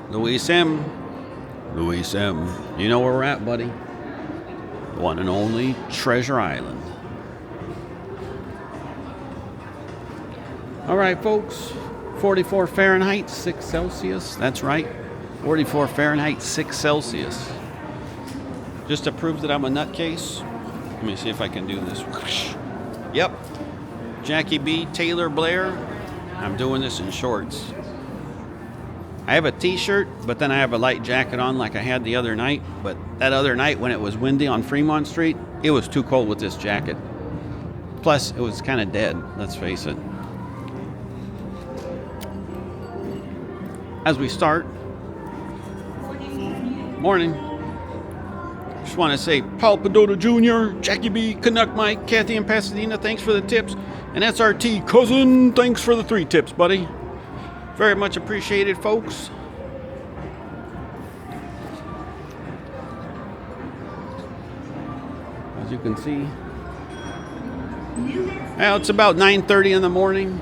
Luis M. Luis M. You know where we're at, buddy? One and only Treasure Island. All right, folks. 44 Fahrenheit, 6 Celsius. That's right. 44 Fahrenheit, 6 Celsius. Just to prove that I'm a nutcase. Let me see if I can do this. Yep. Jackie B. Taylor Blair. I'm doing this in shorts. I have a t-shirt, but then I have a light jacket on like I had the other night. But that other night when it was windy on Fremont Street, it was too cold with this jacket. Plus, it was kind of dead, let's face it. As we start, morning. Just want to say Paul Pedota Jr., Jackie B, Canuck Mike, Kathy in Pasadena, thanks for the tips. And SRT Cousin, thanks for the 3 tips, buddy. Very much appreciated, folks. As you can see, well, it's about 9:30 in the morning.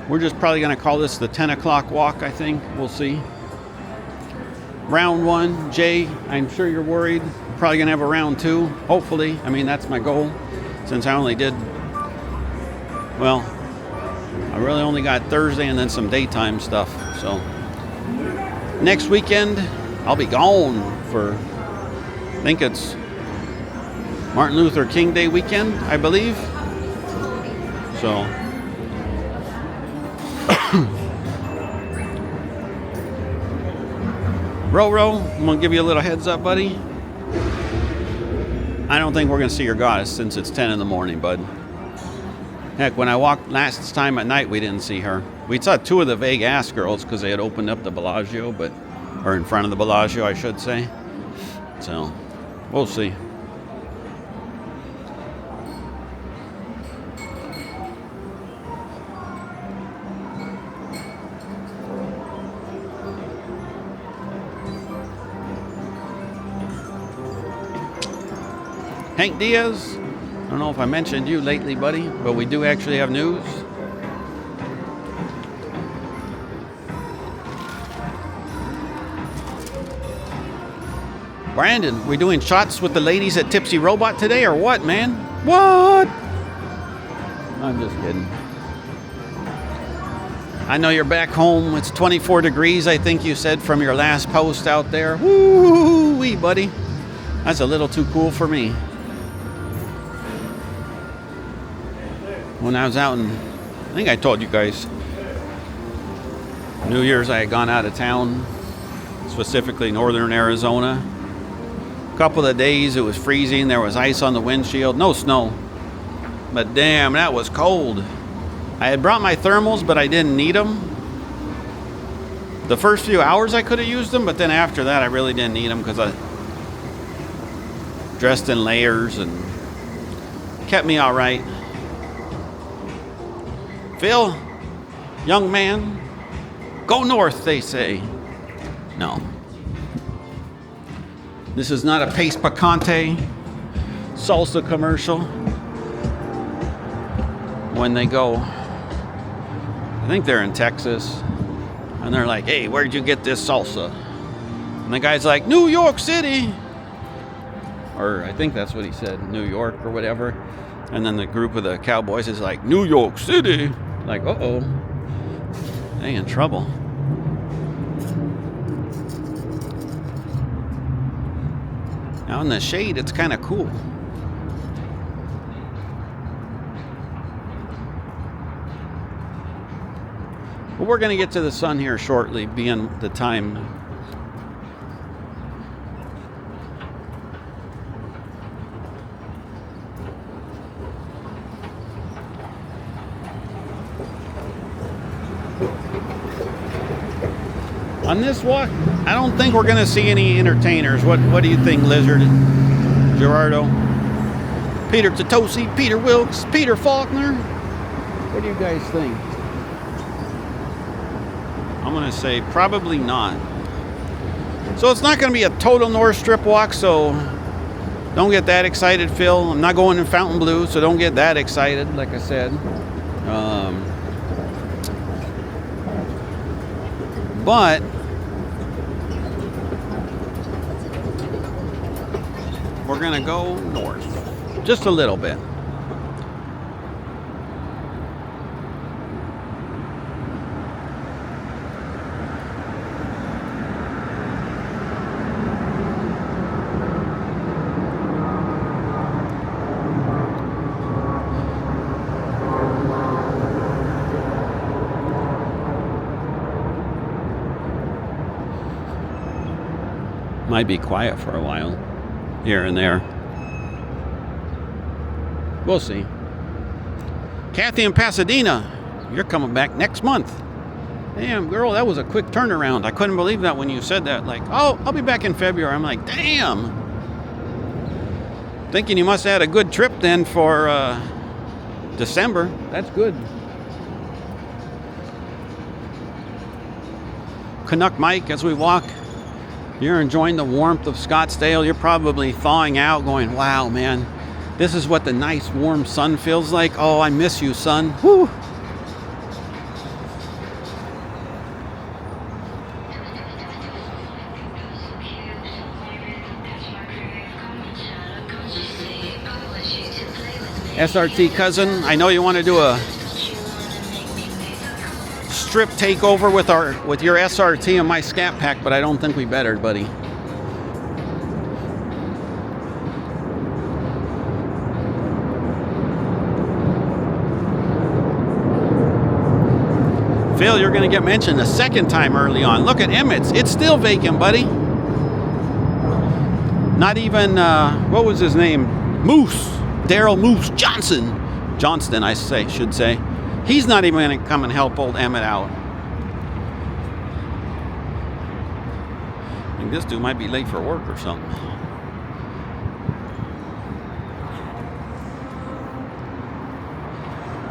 We're just probably going to call this the 10 o'clock walk, I think. We'll see. Round 1, Jay, I'm sure you're worried. Probably going to have a round 2, hopefully. I mean, that's my goal, since I only did, well, I really only got Thursday and then some daytime stuff. So next weekend, I'll be gone for, I think it's Martin Luther King Day weekend, I believe. So Ro, I'm going to give you a little heads up, buddy. I don't think we're going to see your goddess since it's 10 in the morning, bud. Heck, when I walked last time at night, we didn't see her. We saw 2 of the vague ass girls because they had opened up the Bellagio, or in front of the Bellagio, I should say. So, we'll see. Hank Diaz, I don't know if I mentioned you lately, buddy, but we do actually have news. Brandon, we doing shots with the ladies at Tipsy Robot today or what, man? What? I'm just kidding. I know you're back home. It's 24 degrees, I think you said, from your last post out there. Woo-wee, buddy. That's a little too cool for me. When I was out in, I think I told you guys, New Year's I had gone out of town, specifically northern Arizona. A couple of days it was freezing, there was ice on the windshield, no snow. But damn, that was cold. I had brought my thermals, but I didn't need them. The first few hours I could have used them, but then after that I really didn't need them because I dressed in layers and kept me all right. Phil, young man, go north, they say. No. This is not a Pace Picante salsa commercial. When they go, I think they're in Texas, and they're like, hey, where'd you get this salsa? And the guy's like, New York City. Or I think that's what he said, New York or whatever. And then the group of the cowboys is like, New York City. Like, uh-oh, they in trouble. Now in the shade, it's kind of cool. But we're going to get to the sun here shortly, being the time. On this walk, I don't think we're going to see any entertainers. What do you think, Lizard? Gerardo? Peter Totosi, Peter Wilkes, Peter Faulkner? What do you guys think? I'm going to say probably not. So it's not going to be a total North Strip walk, so don't get that excited, Phil. I'm not going in Fontainebleau, so don't get that excited, like I said. But we're going to go north. Just a little bit. Might be quiet for a while, here and there. We'll see. Kathy in Pasadena, you're coming back next month. Damn, girl, that was a quick turnaround. I couldn't believe that when you said that. Like, oh, I'll be back in February. I'm like, damn. Thinking you must have had a good trip then for December. That's good. Canuck Mike, as we walk, you're enjoying the warmth of Scottsdale. You're probably thawing out, going, wow, man, this is what the nice warm sun feels like. Oh, I miss you, sun. Whew. SRT cousin, I know you want to do a strip takeover with your SRT and my Scat Pack, but I don't think we better, buddy. Phil, you're going to get mentioned a second time early on. Look at Emmett's. It's still vacant, buddy. Not even, what was his name? Moose. Daryl Moose Johnston, I should say. He's not even going to come and help old Emmett out. I think this dude might be late for work or something.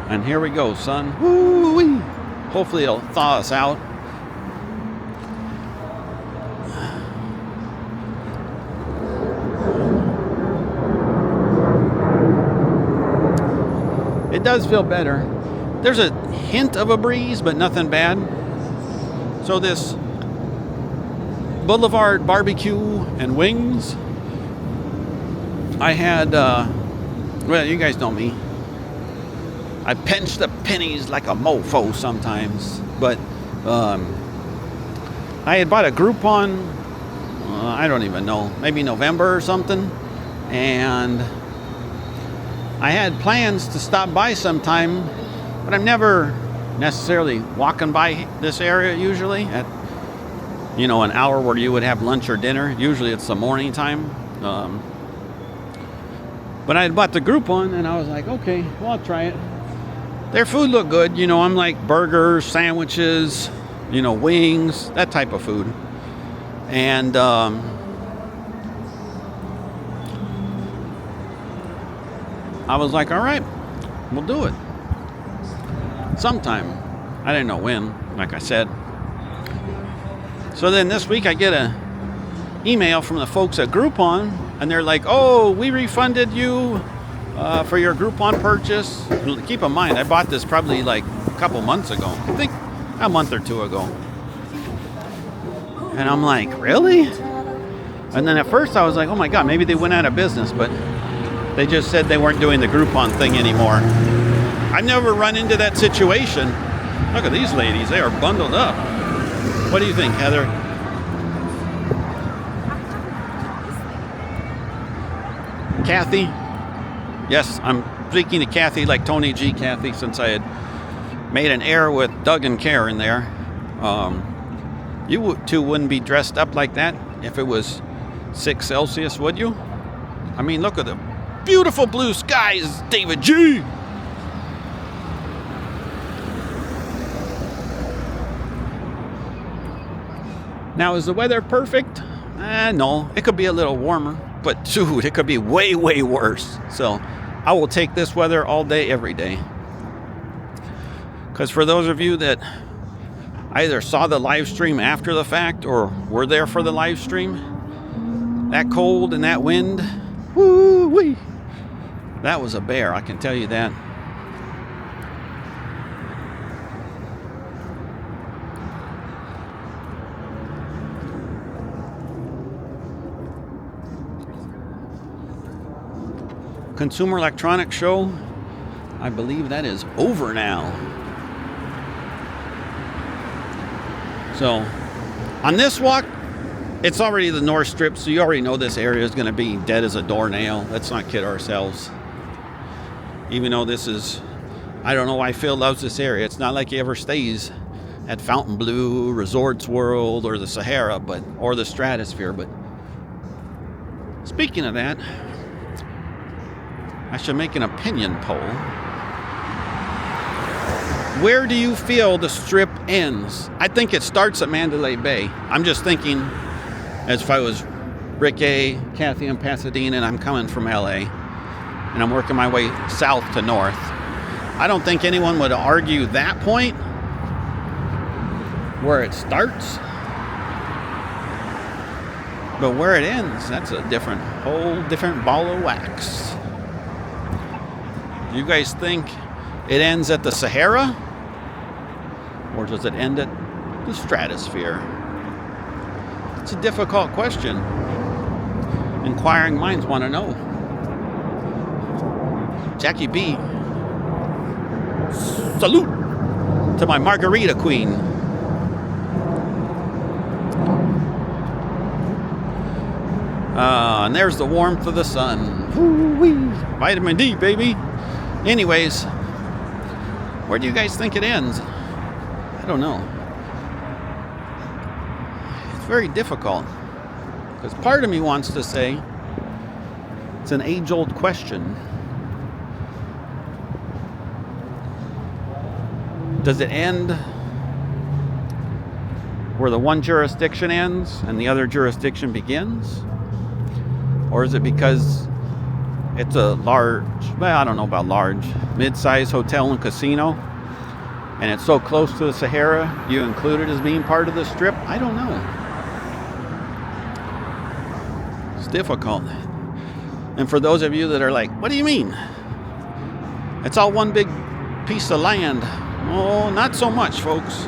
And here we go, son. Woo-wee. Hopefully it'll thaw us out. It does feel better. There's a hint of a breeze, but nothing bad. So this Boulevard barbecue and wings, I had, well, you guys know me. I pinch the pennies like a mofo sometimes. But I had bought a Groupon, I don't even know, maybe November or something. And I had plans to stop by sometime, but I'm never necessarily walking by this area usually at, you know, an hour where you would have lunch or dinner. Usually it's the morning time. But I had bought the Groupon and I was like, okay, well, I'll try it. Their food looked good. You know, I'm like burgers, sandwiches, you know, wings, that type of food. And I was like, all right, we'll do it. Sometime. I didn't know when, like I said. So then this week I get an email from the folks at Groupon, and they're like, oh, we refunded you for your Groupon purchase. Keep in mind, I bought this probably like a couple months ago. I think a month or two ago. And I'm like, really? And then at first I was like, oh my God, maybe they went out of business, but they just said they weren't doing the Groupon thing anymore. I've never run into that situation. Look at these ladies. They are bundled up. What do you think, Heather? Kathy? Yes, I'm speaking to Kathy like Tony G. Kathy, since I had made an error with Doug and Karen there. You two wouldn't be dressed up like that if it was 6 Celsius, would you? I mean, look at the beautiful blue skies, David G. Now, is the weather perfect? No, it could be a little warmer, but dude, it could be way, way worse. So I will take this weather all day, every day. Because for those of you that either saw the live stream after the fact or were there for the live stream, that cold and that wind, woo-wee, that was a bear, I can tell you that. Consumer Electronics Show, I believe that is over now. So, on this walk, it's already the North Strip, so you already know this area is going to be dead as a doornail. Let's not kid ourselves. Even though this is, I don't know why Phil loves this area. It's not like he ever stays at Fontainebleau, Resorts World, or the Sahara, or the Stratosphere. But speaking of that, I should make an opinion poll. Where do you feel the Strip ends? I think it starts at Mandalay Bay. I'm just thinking as if I was Rick A., Kathy in Pasadena, and I'm coming from LA, and I'm working my way south to north. I don't think anyone would argue that point, where it starts. But where it ends, that's a whole different ball of wax. Do you guys think it ends at the Sahara? Or does it end at the Stratosphere? It's a difficult question. Inquiring minds want to know. Jackie B. Salute to my margarita queen. And there's the warmth of the sun. Woo-wee. Vitamin D, baby. Anyways, where do you guys think it ends? I don't know. It's very difficult. Because part of me wants to say it's an age-old question. Does it end where the one jurisdiction ends and the other jurisdiction begins? Or is it because it's a large, well, I don't know about large, mid-sized hotel and casino, and it's so close to the Sahara, you include it as being part of the Strip? I don't know. It's difficult. And for those of you that are like, what do you mean? It's all one big piece of land. Oh, not so much, folks.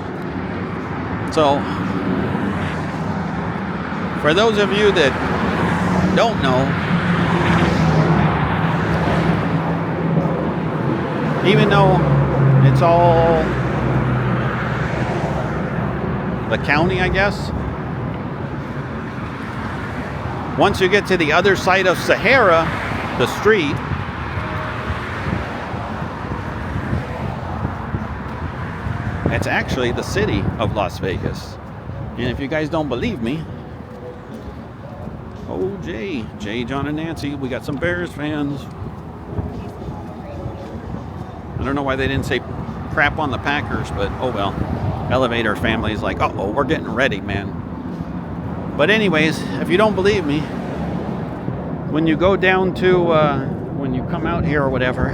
So, for those of you that don't know, even though it's all the county, I guess, once you get to the other side of Sahara, the street, it's actually the city of Las Vegas. And if you guys don't believe me, oh, Jay, John, and Nancy, we got some Bears fans. I don't know why they didn't say crap on the Packers, but oh well. Elevator family's like, uh-oh, we're getting ready, man. But anyways, if you don't believe me, when you go down to, when you come out here or whatever,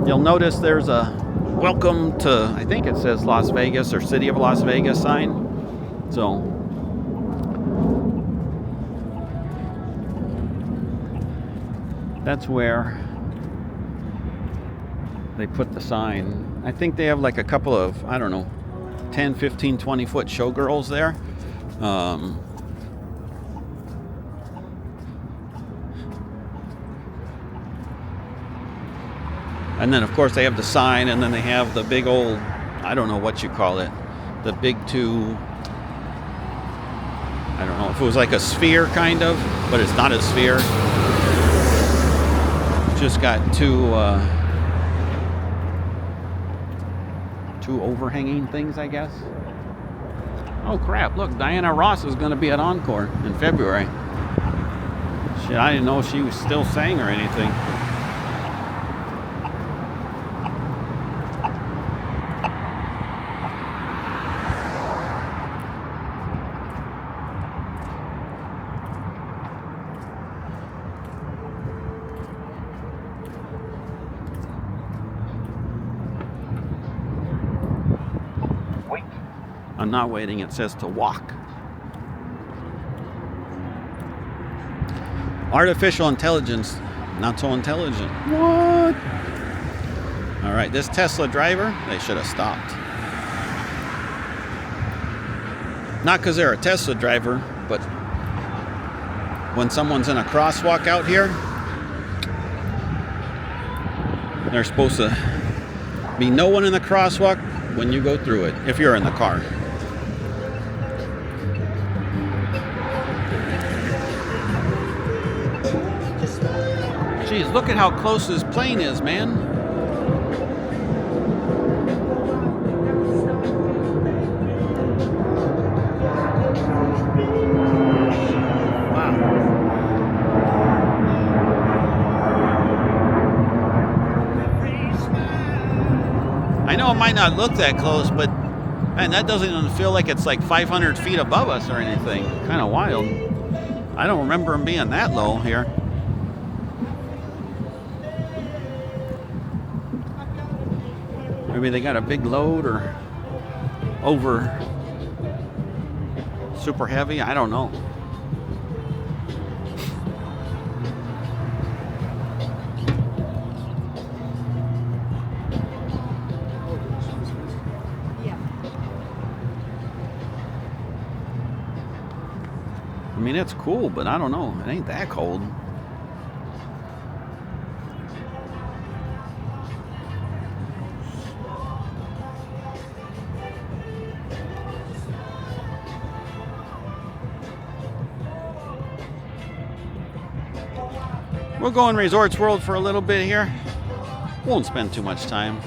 you'll notice there's a welcome to, I think it says Las Vegas or City of Las Vegas sign. So, that's where they put the sign. I think they have like a couple of, I don't know, 10, 15, 20 foot Showgirls there. And then of course they have the sign, and then they have the big old, I don't know what you call it, the big two, I don't know if it was like a sphere kind of, but it's not a sphere. It's just got two overhanging things, I guess. Oh crap, look, Diana Ross is going to be at Encore in February. Shit, I didn't know she was still sang or anything. I'm not waiting, it says to walk. Artificial intelligence, not so intelligent. What? All right, this Tesla driver, they should have stopped. Not because they're a Tesla driver, but when someone's in a crosswalk out here, There's supposed to be no one in the crosswalk when you go through it, if you're in the car. Geez, look at how close this plane is, man. Wow. I know it might not look that close, but man, that doesn't even feel like it's like 500 feet above us or anything. Kind of wild. I don't remember them being that low here. Maybe they got a big load or over super heavy. I don't know. I mean, it's cool, but I don't know. It ain't that cold. We'll go in Resorts World for a little bit here. Won't spend too much time.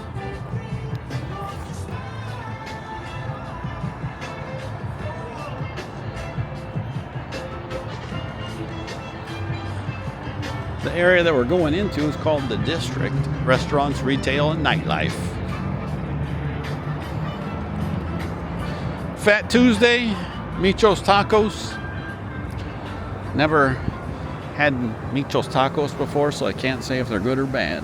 The area that we're going into is called the District. Restaurants, retail, and nightlife. Fat Tuesday, Micho's Tacos. Never had Micho's Tacos before, so I can't say if they're good or bad.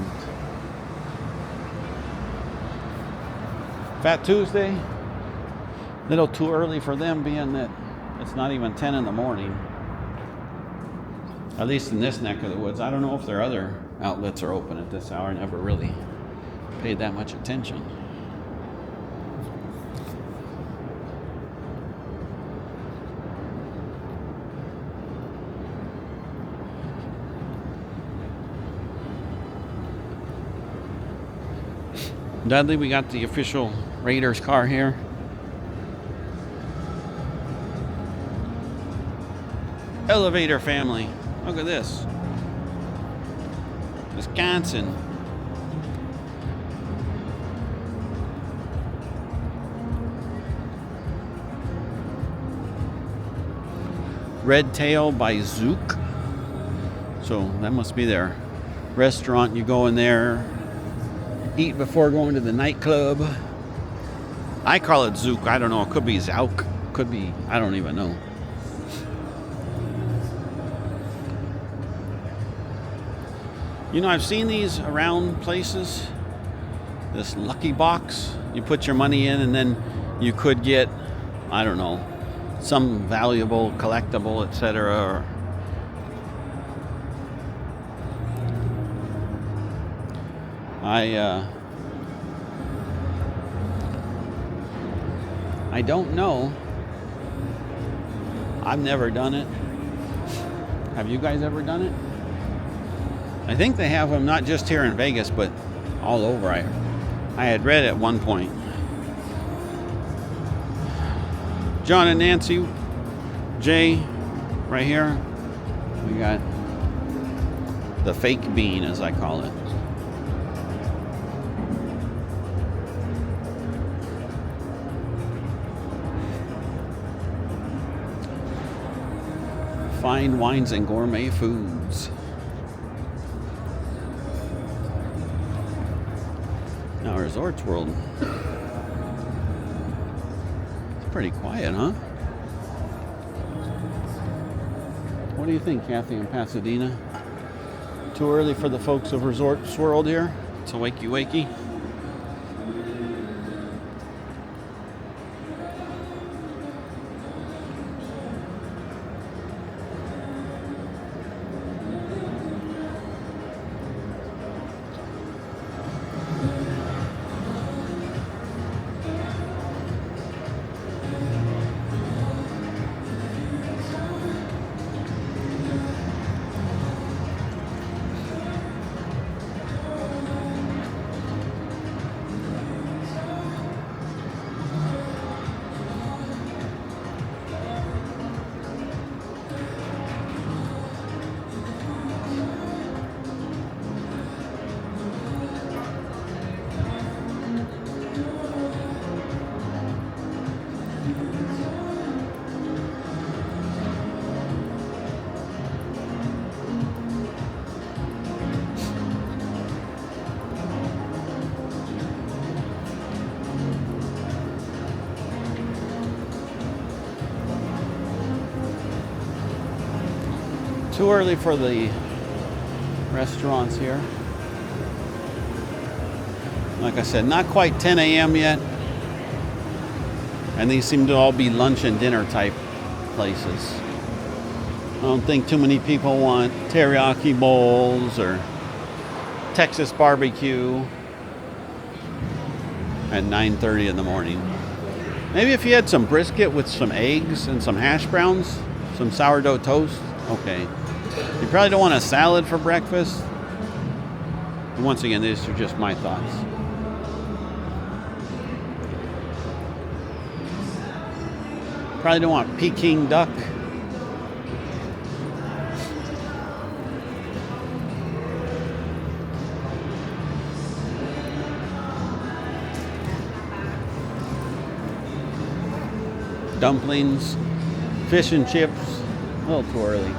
Fat Tuesday, a little too early for them, being that it's not even 10 in the morning. At least in this neck of the woods. I don't know if their other outlets are open at this hour. I never really paid that much attention. Dudley, we got the official Raiders car here. Elevator family. Look at this. Wisconsin. Red Tail by Zook. So that must be their restaurant. You go in there, eat before going to the nightclub. I call it Zook. I don't know. It could be Zauk. Could be, I don't even know. You know, I've seen these around places. This lucky box. You put your money in and then you could get, I don't know, some valuable collectible, etc. I don't know. I've never done it. Have you guys ever done it? I think they have them not just here in Vegas, but all over. I had read at one point. John and Nancy, Jay, right here. We got the fake bean, as I call it. Fine wines and gourmet foods. Now Resorts World. It's pretty quiet, huh? What do you think, Kathy, in Pasadena? Too early for the folks of Resorts World here? It's a wakey. Too early for the restaurants here. Like I said, not quite 10 a.m. yet. And these seem to all be lunch and dinner type places. I don't think too many people want teriyaki bowls or Texas barbecue at 9:30 in the morning. Maybe if you had some brisket with some eggs and some hash browns, some sourdough toast, okay. You probably don't want a salad for breakfast. And once again, these are just my thoughts. Probably don't want Peking duck. Dumplings, fish and chips, a little too early.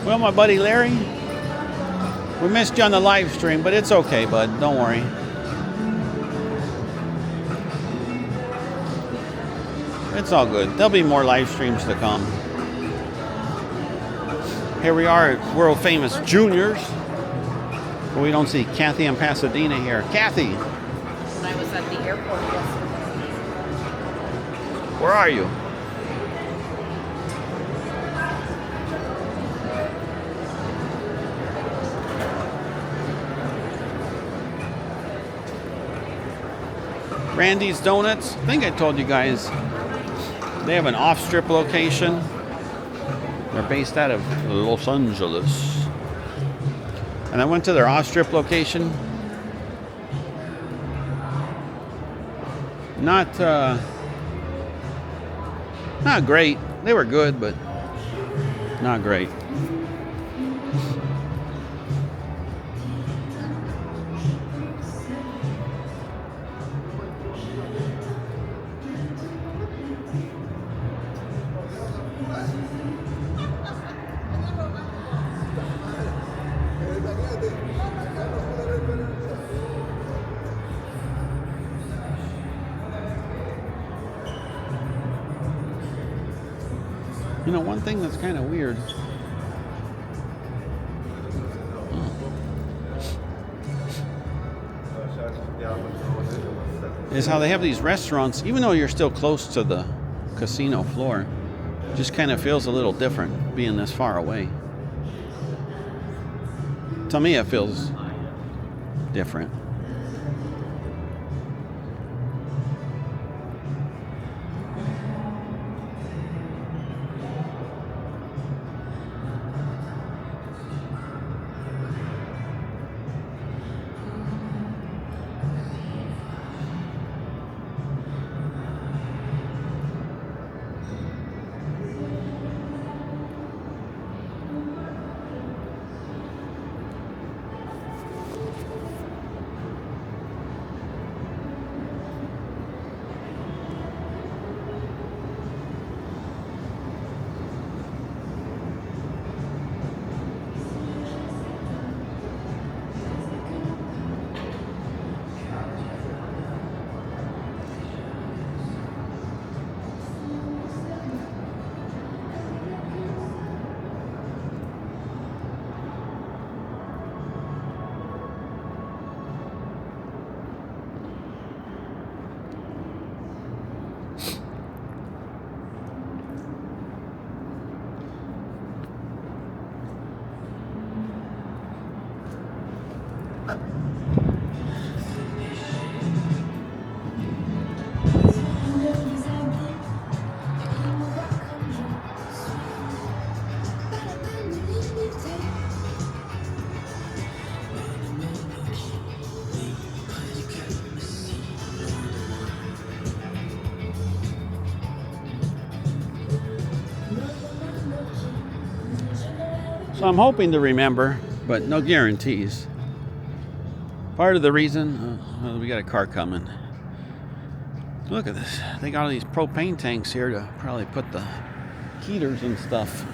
Well, my buddy Larry, we missed you on the live stream, but it's okay, bud. Don't worry. It's all good. There'll be more live streams to come. Here we are at world famous Juniors. But we don't see Kathy in Pasadena here. Kathy! When I was at the airport yesterday. Where are you? Randy's Donuts. I think I told you guys they have an off-strip location. They're based out of Los Angeles. And I went to their off-strip location. Not great. They were good, but not great. You know, one thing that's kind of weird is how they have these restaurants, even though you're still close to the casino floor, it just kind of feels a little different being this far away. To me, it feels different. So I'm hoping to remember, but no guarantees. Part of the reason, well, we got a car coming. Look at this. They got all these propane tanks here to probably put the heaters and stuff.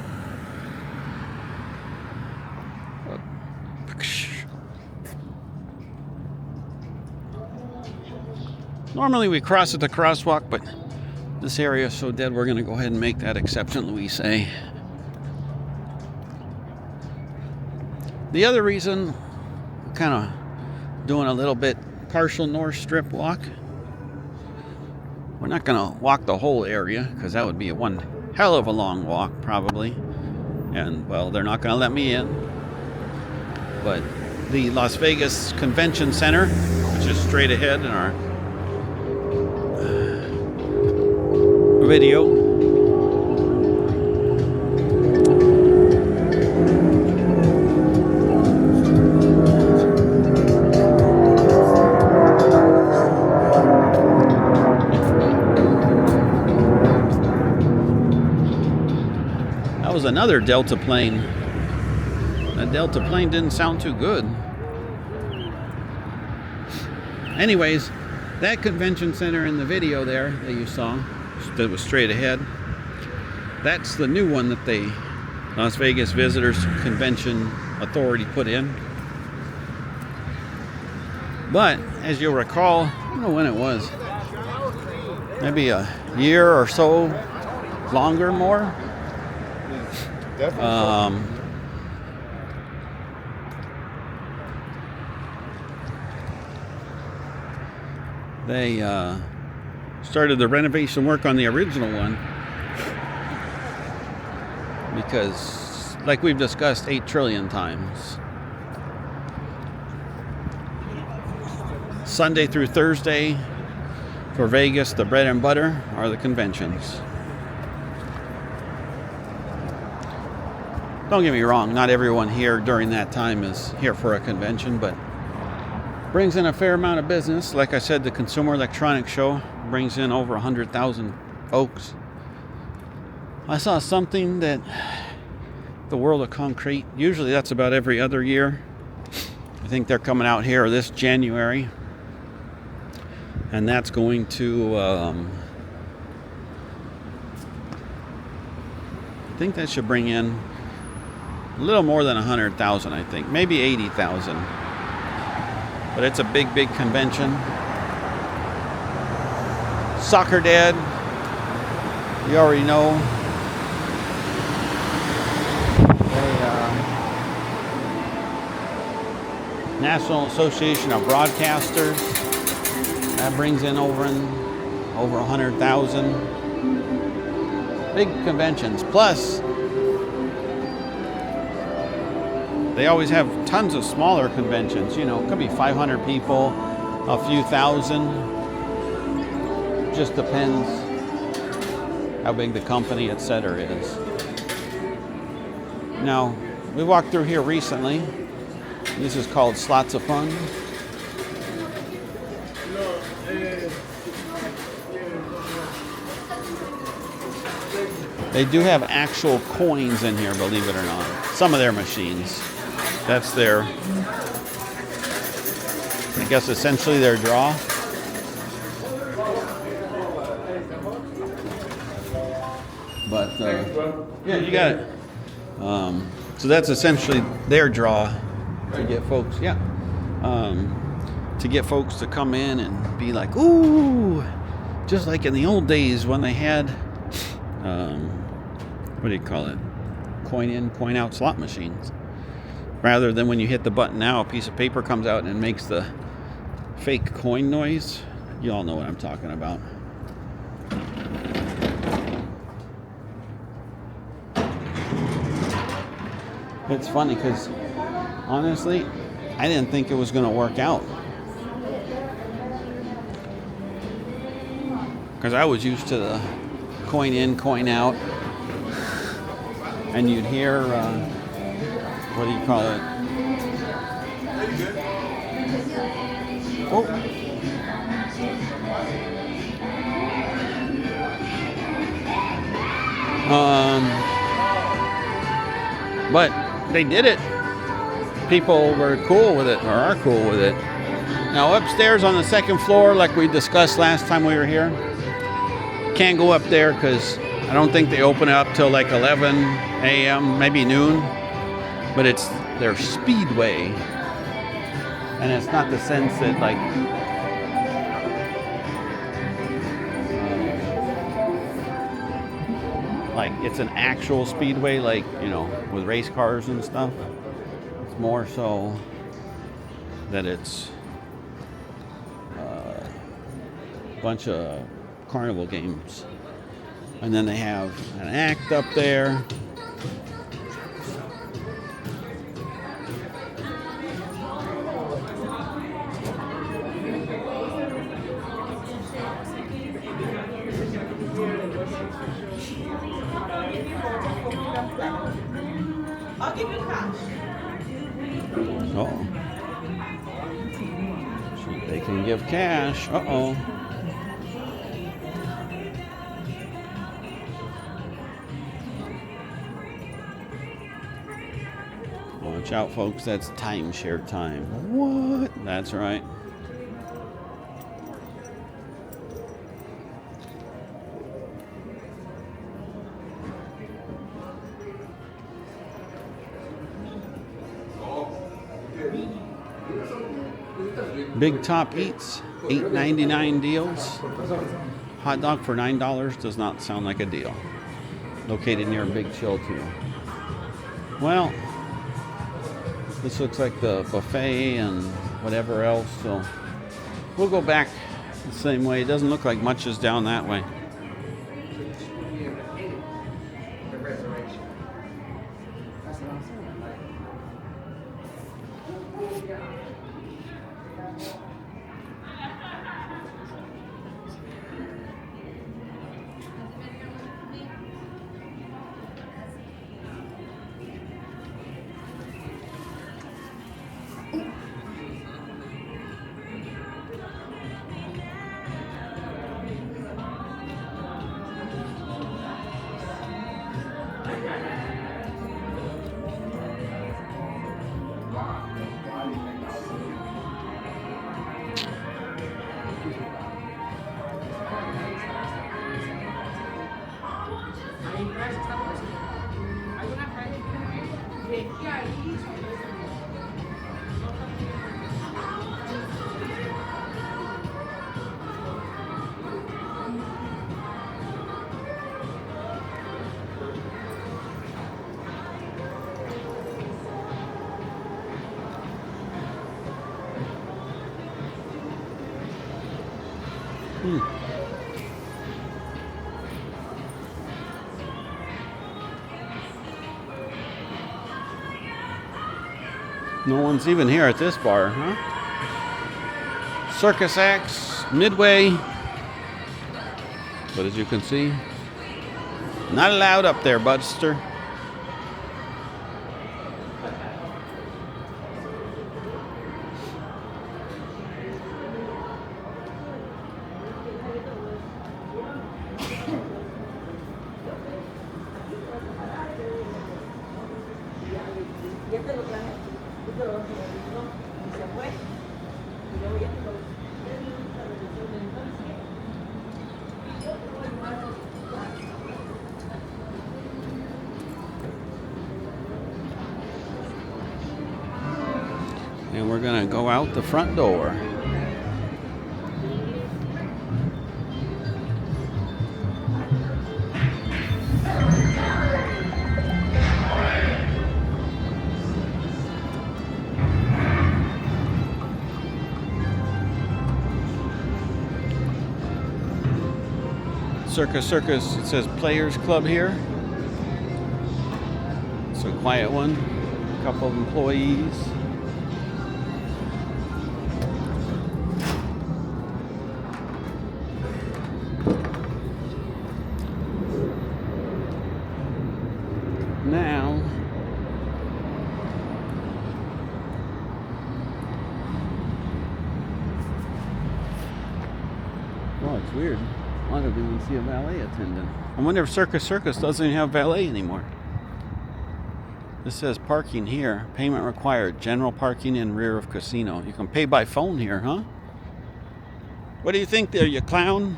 Normally we cross at the crosswalk, but this area is so dead we're going to go ahead and make that exception, we say. The other reason, we're kind of doing a little bit partial North Strip walk. We're not going to walk the whole area because that would be one hell of a long walk probably. And well, they're not going to let me in. But the Las Vegas Convention Center, which is straight ahead in our video. That was another Delta plane. That Delta plane didn't sound too good. Anyways, that convention center in the video there that you saw, that was straight ahead, that's the new one that the Las Vegas Visitors Convention Authority put in. But as you'll recall, I don't know when it was, maybe a year or so longer, more. They started the renovation work on the original one because, like we've discussed 8 trillion times, Sunday through Thursday for Vegas, the bread and butter are the conventions. Don't get me wrong, not everyone here during that time is here for a convention, but brings in a fair amount of business. Like I said, the Consumer Electronics Show brings in over 100,000 folks. I saw something that the World of Concrete, usually that's about every other year. I think they're coming out here this January. And that's going to, I think that should bring in a little more than 100,000, I think. Maybe 80,000. But it's a big, big convention. Soccer Dad, you already know. National Association of Broadcasters, that brings in over 100,000. Big conventions. Plus, they always have tons of smaller conventions. You know, it could be 500 people, a few thousand. Just depends how big the company, etc. is. Now, we walked through here recently. This is called Slots of Fun. They do have actual coins in here, believe it or not. Some of their machines. That's their, I guess, essentially their draw. But, yeah, you got it. So that's essentially their draw to get folks, to get folks to come in and be like, ooh, just like in the old days when they had, what do you call it? Coin in, coin out slot machines. Rather than when you hit the button now, a piece of paper comes out and it makes the fake coin noise. You all know what I'm talking about. It's funny because, honestly, I didn't think it was going to work out. Because I was used to the coin in, coin out. And you'd hear, what do you call it? Oh. But they did it. People were cool with it, or are cool with it. Now upstairs on the second floor, like we discussed last time we were here, can't go up there because I don't think they open up till like 11 a.m., maybe noon. But it's their speedway. And it's not the sense that like it's an actual speedway, like, you know, with race cars and stuff. It's more so that it's a bunch of carnival games. And then they have an act up there. I'll give you cash. Uh-oh. They can give cash. Uh-oh. Watch out, folks. That's timeshare time. What? That's right. Big Top Eats, $8.99 deals. Hot dog for $9 does not sound like a deal. Located near Big Chill too. Well, this looks like the buffet and whatever else, so we'll go back the same way. It doesn't look like much is down that way. No one's even here at this bar, huh? Circus acts, midway. But as you can see, not allowed up there, Budster. And we're gonna go out the front door. Circus, it says Players Club here. It's a quiet one. A couple of employees. Oh, it's weird. I don't even see a valet attendant. I wonder if Circus doesn't even have valet anymore. This says parking here. Payment required. General parking in rear of casino. You can pay by phone here, huh? What do you think there, you clown?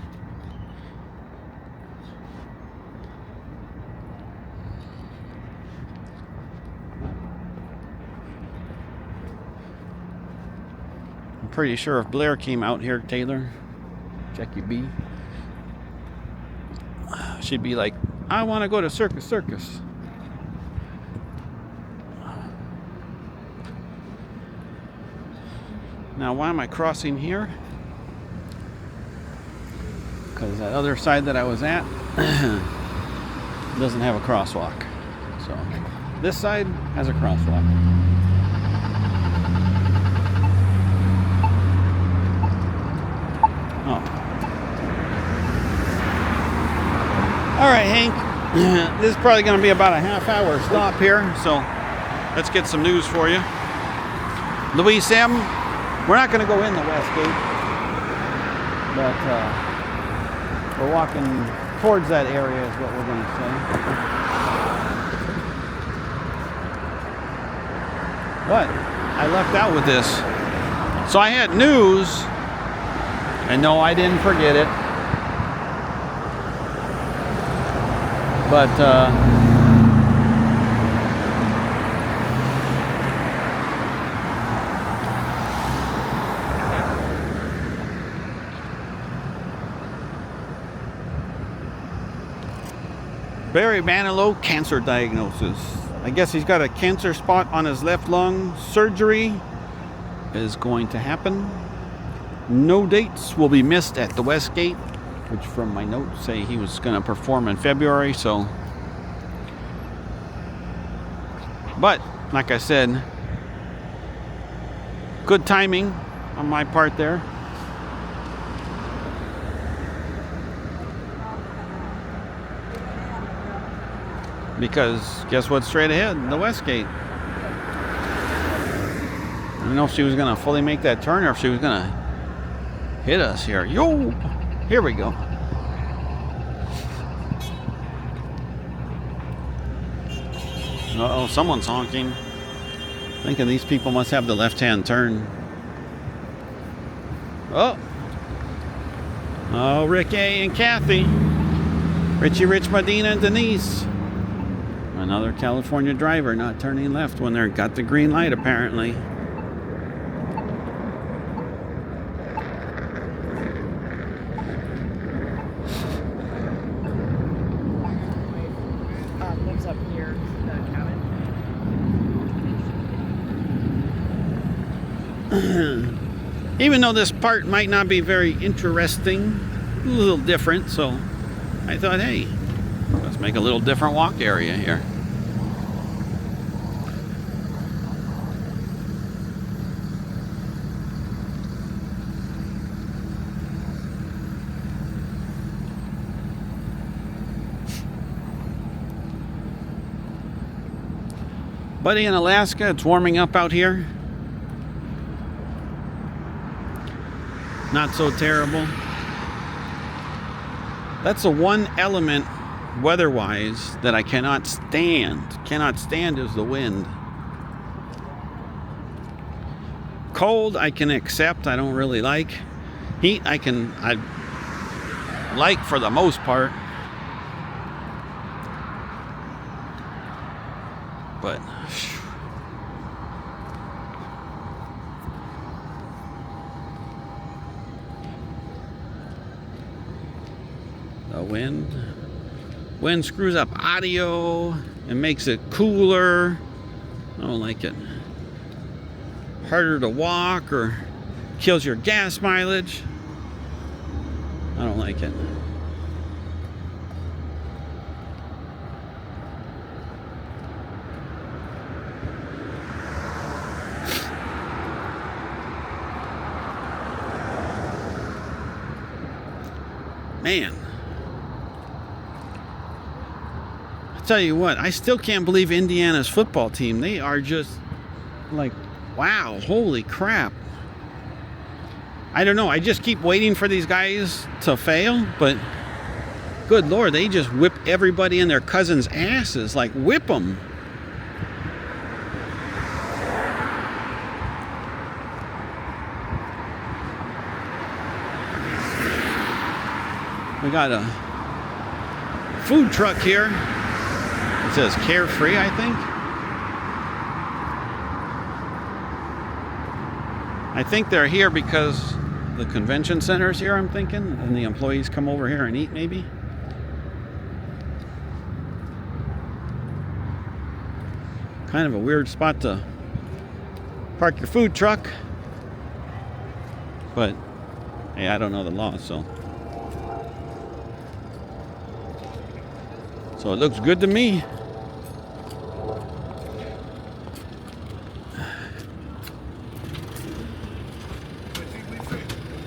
I'm pretty sure if Blair came out here, Taylor, Jackie B, she'd be like, I want to go to Circus. Now, why am I crossing here? Because that other side that I was at doesn't have a crosswalk. So this side has a crosswalk. Oh. All right, Hank. This is probably going to be about a half-hour stop here. So let's get some news for you. Louise M., we're not going to go in the West Gate, but we're walking towards that area is what we're going to say. But I left out with this. So I had news, and no, I didn't forget it. But Barry Manilow, cancer diagnosis. I guess he's got a cancer spot on his left lung. Surgery is going to happen. No dates will be missed at the Westgate, which from my notes say he was going to perform in February. So, but like I said, good timing on my part there. Because guess what's straight ahead? The Westgate. I don't know if she was going to fully make that turn or if she was going to hit us here. Yo! Here we go. Uh-oh, someone's honking. Thinking these people must have the left-hand turn. Oh! Oh, Rick A. and Kathy. Richie Rich, Medina, and Denise. Another California driver not turning left when they're got the green light, apparently. Lives up near the cabin. Even though this part might not be very interesting, a little different, so I thought, hey, let's make a little different walk area here. Buddy, in Alaska, it's warming up out here. Not so terrible. That's the one element weather-wise that I cannot stand. Cannot stand is the wind. Cold I can accept, I don't really like. Heat I like for the most part. But the wind screws up audio and makes it cooler. I don't like it. Harder to walk or kills your gas mileage. I don't like it. Man, I tell you what, I still can't believe Indiana's football team. They are just like, wow, holy crap. I don't know. I just keep waiting for these guys to fail, but good Lord, they just whip everybody in their cousin's asses. Like, whip them. We got a food truck here. It says Carefree, I think. I think they're here because the convention center is here, I'm thinking, and the employees come over here and eat, maybe. Kind of a weird spot to park your food truck. But, hey, I don't know the law, so it looks good to me.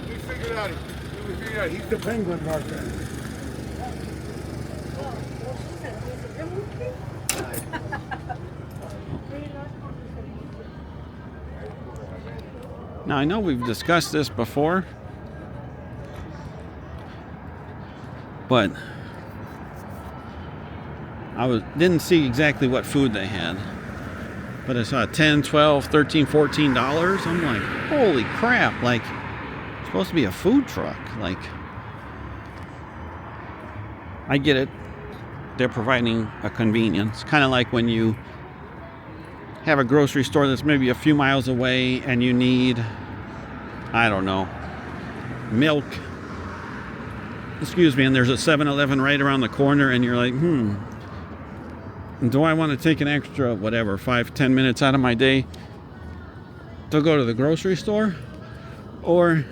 We figured out. He's the penguin marker. Now, I know we've discussed this before, but didn't see exactly what food they had. But I saw $10, $12, $13, $14. I'm like, holy crap, like, it's supposed to be a food truck. Like, I get it. They're providing a convenience. Kind of like when you have a grocery store that's maybe a few miles away and you need, I don't know, milk. Excuse me, and there's a 7-Eleven right around the corner and you're like, do I want to take an extra, whatever, 5-10 minutes out of my day to go to the grocery store? Or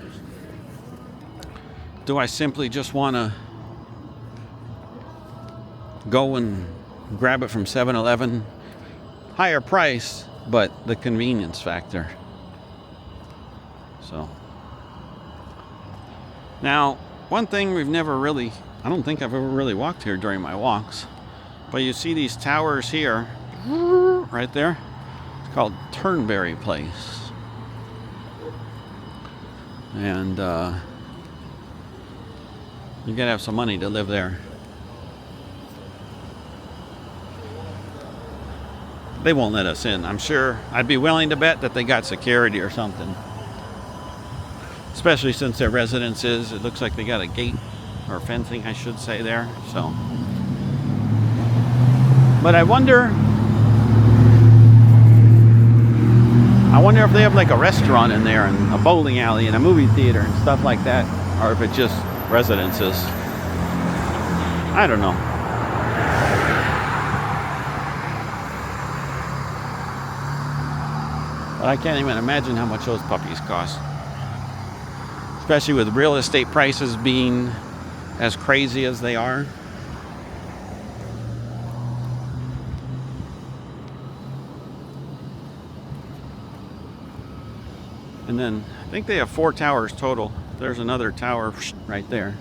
do I simply just want to go and grab it from 7-Eleven? Higher price, but the convenience factor. So, now, one thing we've never really, I don't think I've ever really walked here during my walks. But you see these towers here, right there. It's called Turnberry Place. And you gotta have some money to live there. They won't let us in, I'm sure. I'd be willing to bet that they got security or something. Especially since their residence is, it looks like they got a gate, or fencing, I should say, there. So. But I wonder if they have like a restaurant in there and a bowling alley and a movie theater and stuff like that, or if it's just residences. I don't know. But I can't even imagine how much those puppies cost. Especially with real estate prices being as crazy as they are. And then I think they have 4 towers total. There's another tower right there.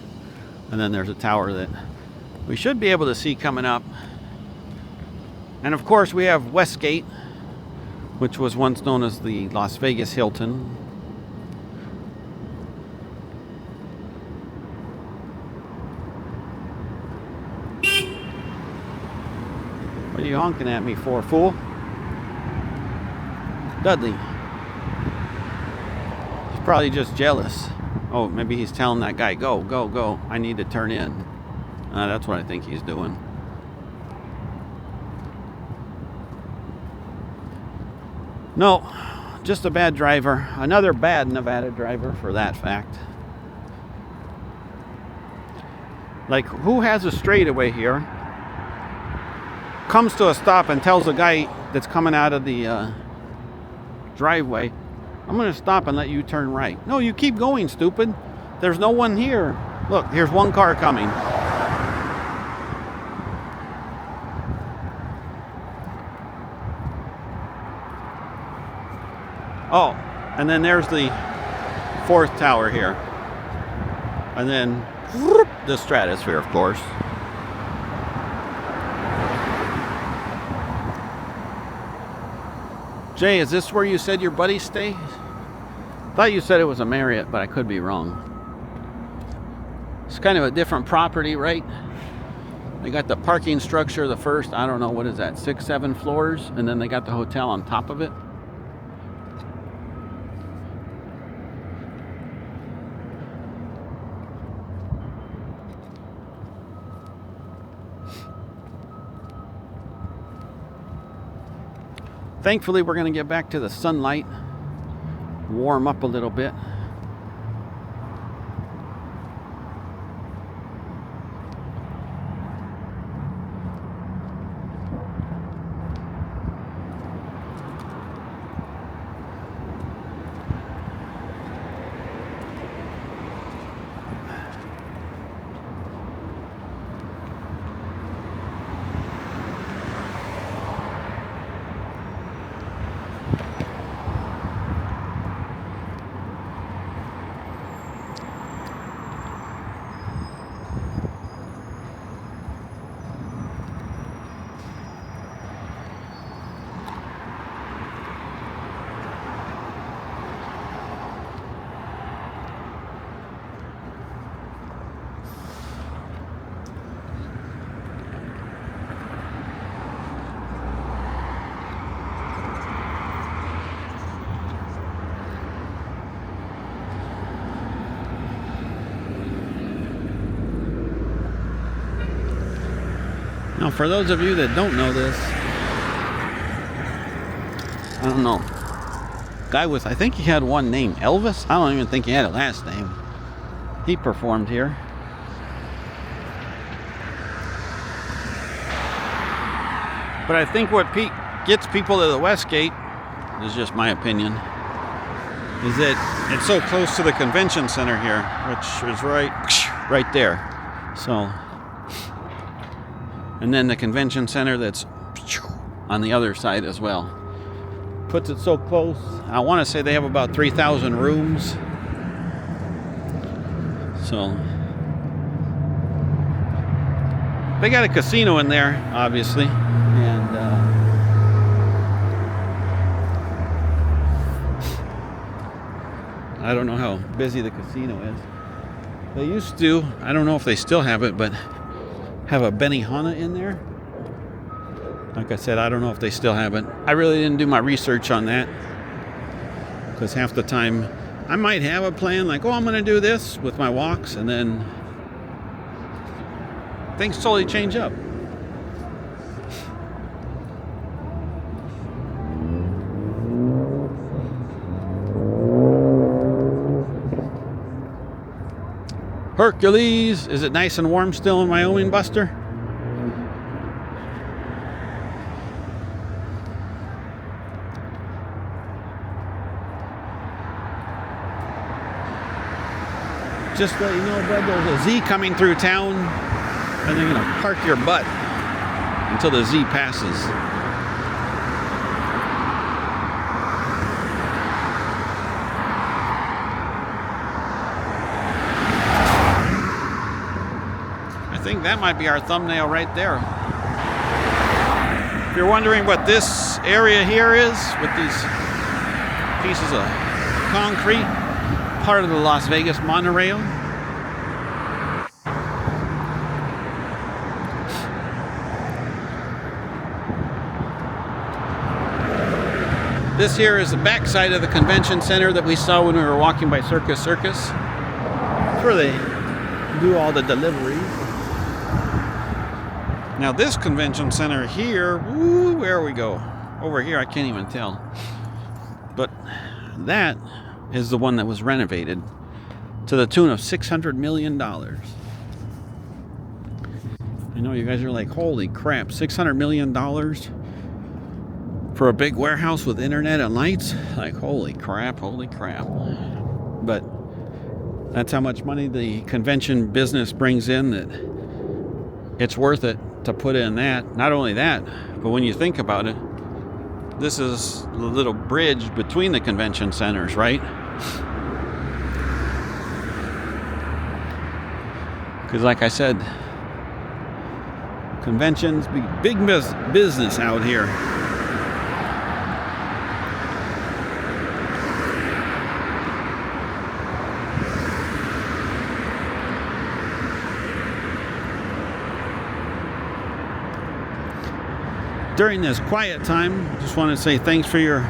And then there's a tower that we should be able to see coming up. And of course we have Westgate, which was once known as the Las Vegas Hilton. What are you honking at me for, fool? Dudley. Probably just jealous. Oh, maybe he's telling that guy, go, go, go. I need to turn in. That's what I think he's doing. No, just a bad driver. Another bad Nevada driver for that fact. Like, who has a straightaway here, comes to a stop and tells the guy that's coming out of the driveway, I'm going to stop and let you turn right. No, you keep going, stupid. There's no one here. Look, here's one car coming. Oh, and then there's the 4th tower here. And then whoop, the stratosphere, of course. Jay, is this where you said your buddies stay? Thought you said it was a Marriott, but I could be wrong. It's kind of a different property, right? They got the parking structure, the first, I don't know, what is that, 6, 7 floors, and then they got the hotel on top of it. Thankfully, we're going to get back to the sunlight, warm up a little bit. Now, for those of you that don't know this, I don't know. Guy was, I think he had one name, Elvis? I don't even think he had a last name. He performed here. But I think what gets people to the Westgate, this is just my opinion, is that it's so close to the convention center here, which is right there. So, and then the convention center that's on the other side as well. Puts it so close. I want to say they have about 3,000 rooms. So they got a casino in there, obviously, and I don't know how busy the casino is. They used to, I don't know if they still have it, but have a Benihana in there. Like I said, I don't know if they still have it. I really didn't do my research on that, because half the time I might have a plan like, oh, I'm going to do this with my walks, and then things totally change up. Hercules, is it nice and warm still in Wyoming, Buster? Just let you know, bud, there's a Z coming through town, and they're gonna park your butt until the Z passes. I think that might be our thumbnail right there. If you're wondering what this area here is, with these pieces of concrete, part of the Las Vegas monorail. This here is the backside of the convention center that we saw when we were walking by Circus Circus. It's where they do all the deliveries. Now this convention center here, woo, where we go? Over here, I can't even tell. But that is the one that was renovated to the tune of $600 million. I know you guys are like, holy crap, $600 million for a big warehouse with internet and lights? Like, holy crap, holy crap. But that's how much money the convention business brings in, that it's worth it to put in that. Not only that, but when you think about it, this is the little bridge between the convention centers, right? Because like I said, conventions, big business out here. during this quiet time, just want to say thanks for your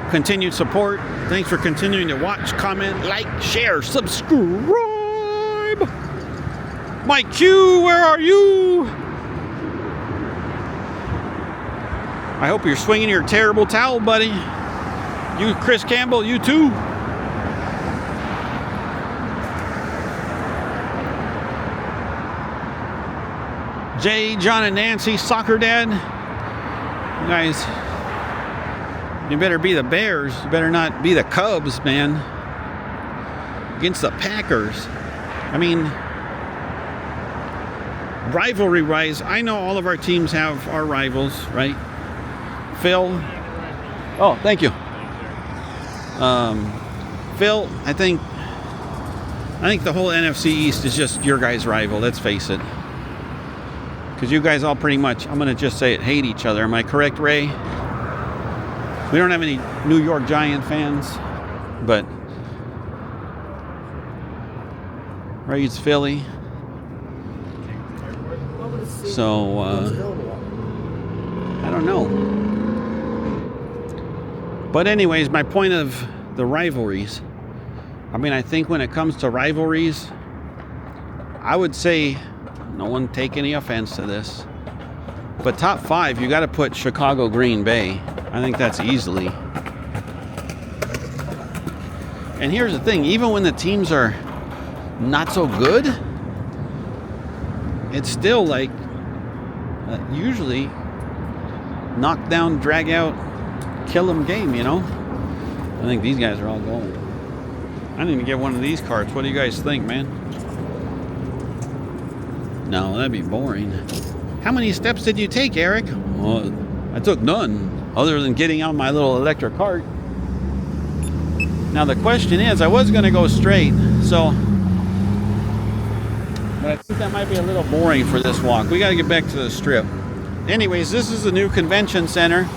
continued support. Thanks for continuing to watch, comment, like, share, subscribe. Mike Q, where are you? I hope you're swinging your terrible towel, buddy. You, Chris Campbell, you too. Jay, John, and Nancy, soccer dad. You guys, you better be the Bears. You better not be the Cubs, man. Against the Packers. I mean, rivalry-wise, I know all of our teams have our rivals, right? Phil. Oh, thank you. Phil, I think the whole NFC East is just your guys' rival. Let's face it. Because you guys all pretty much, I'm going to just say it, hate each other. Am I correct, Ray? We don't have any New York Giant fans, but Ray's Philly. So, I don't know. But anyways, my point of the rivalries, I mean, I think when it comes to rivalries, I would say, no one take any offense to this, but top 5, you got to put Chicago, Green Bay. I think that's easily. And here's the thing, even when the teams are not so good, it's still like usually knock down, drag out, kill 'em game, you know? I think these guys are all going. I didn't even get one of these cards. What do you guys think, man? No, that'd be boring. How many steps did you take, Eric? Well, I took none, other than getting on my little electric cart. Now the question is, I was gonna go straight, so, but I think that might be a little boring for this walk. We gotta get back to the strip. Anyways, this is the new convention center.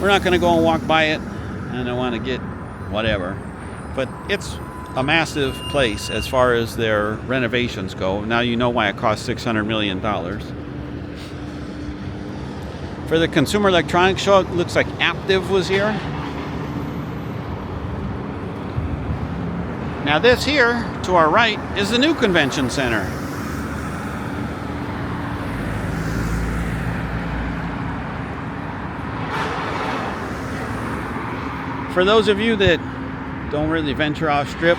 We're not gonna go and walk by it. I don't wanna get whatever, but it's a massive place as far as their renovations go. Now you know why it cost $600 million. For the Consumer Electronics Show, it looks like Aptiv was here. Now this here, to our right, is the new convention center. For those of you that don't really venture off strip.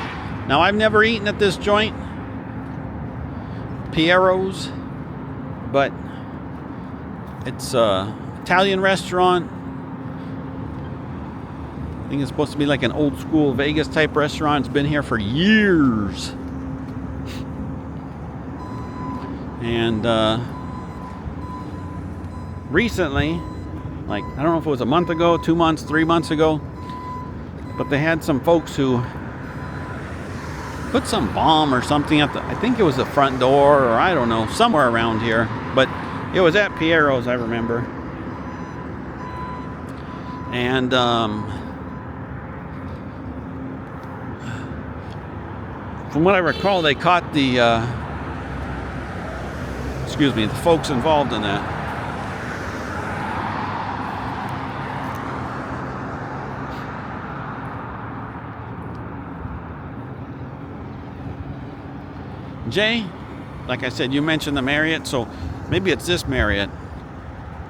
Now, I've never eaten at this joint, Piero's, but it's a Italian restaurant. I think it's supposed to be like an old school Vegas type restaurant. It's been here for years. And recently, like, I don't know if it was a month ago, 2 months, 3 months ago, but they had some folks who put some bomb or something at the, I think it was the front door, or I don't know, somewhere around here. But it was at Piero's, I remember. And from what I recall, they caught the the folks involved in that. Jay, like I said, you mentioned the Marriott, so maybe it's this Marriott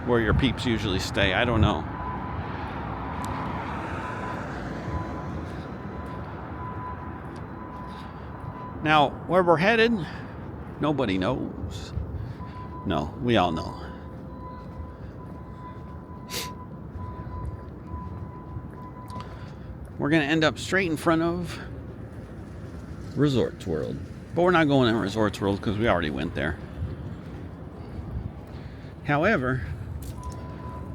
where your peeps usually stay. I don't know. Now, where we're headed, nobody knows. No, we all know. We're going to end up straight in front of Resorts World. But we're not going in Resorts World because we already went there. However,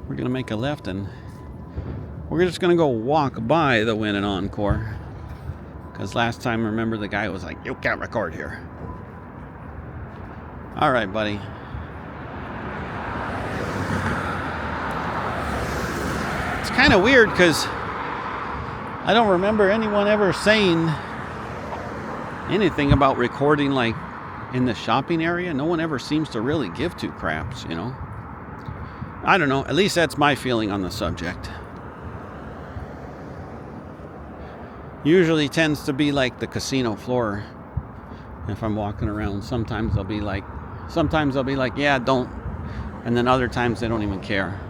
we're going to make a left and we're just going to go walk by the Win and Encore. Because last time, remember, the guy was like, you can't record here. All right, buddy. It's kind of weird because I don't remember anyone ever saying anything about recording like in the shopping area. No one ever seems to really give two craps, you know. I don't know. At least that's my feeling on the subject. Usually tends to be like the casino floor. If I'm walking around, sometimes they'll be like, yeah, don't. And then other times they don't even care.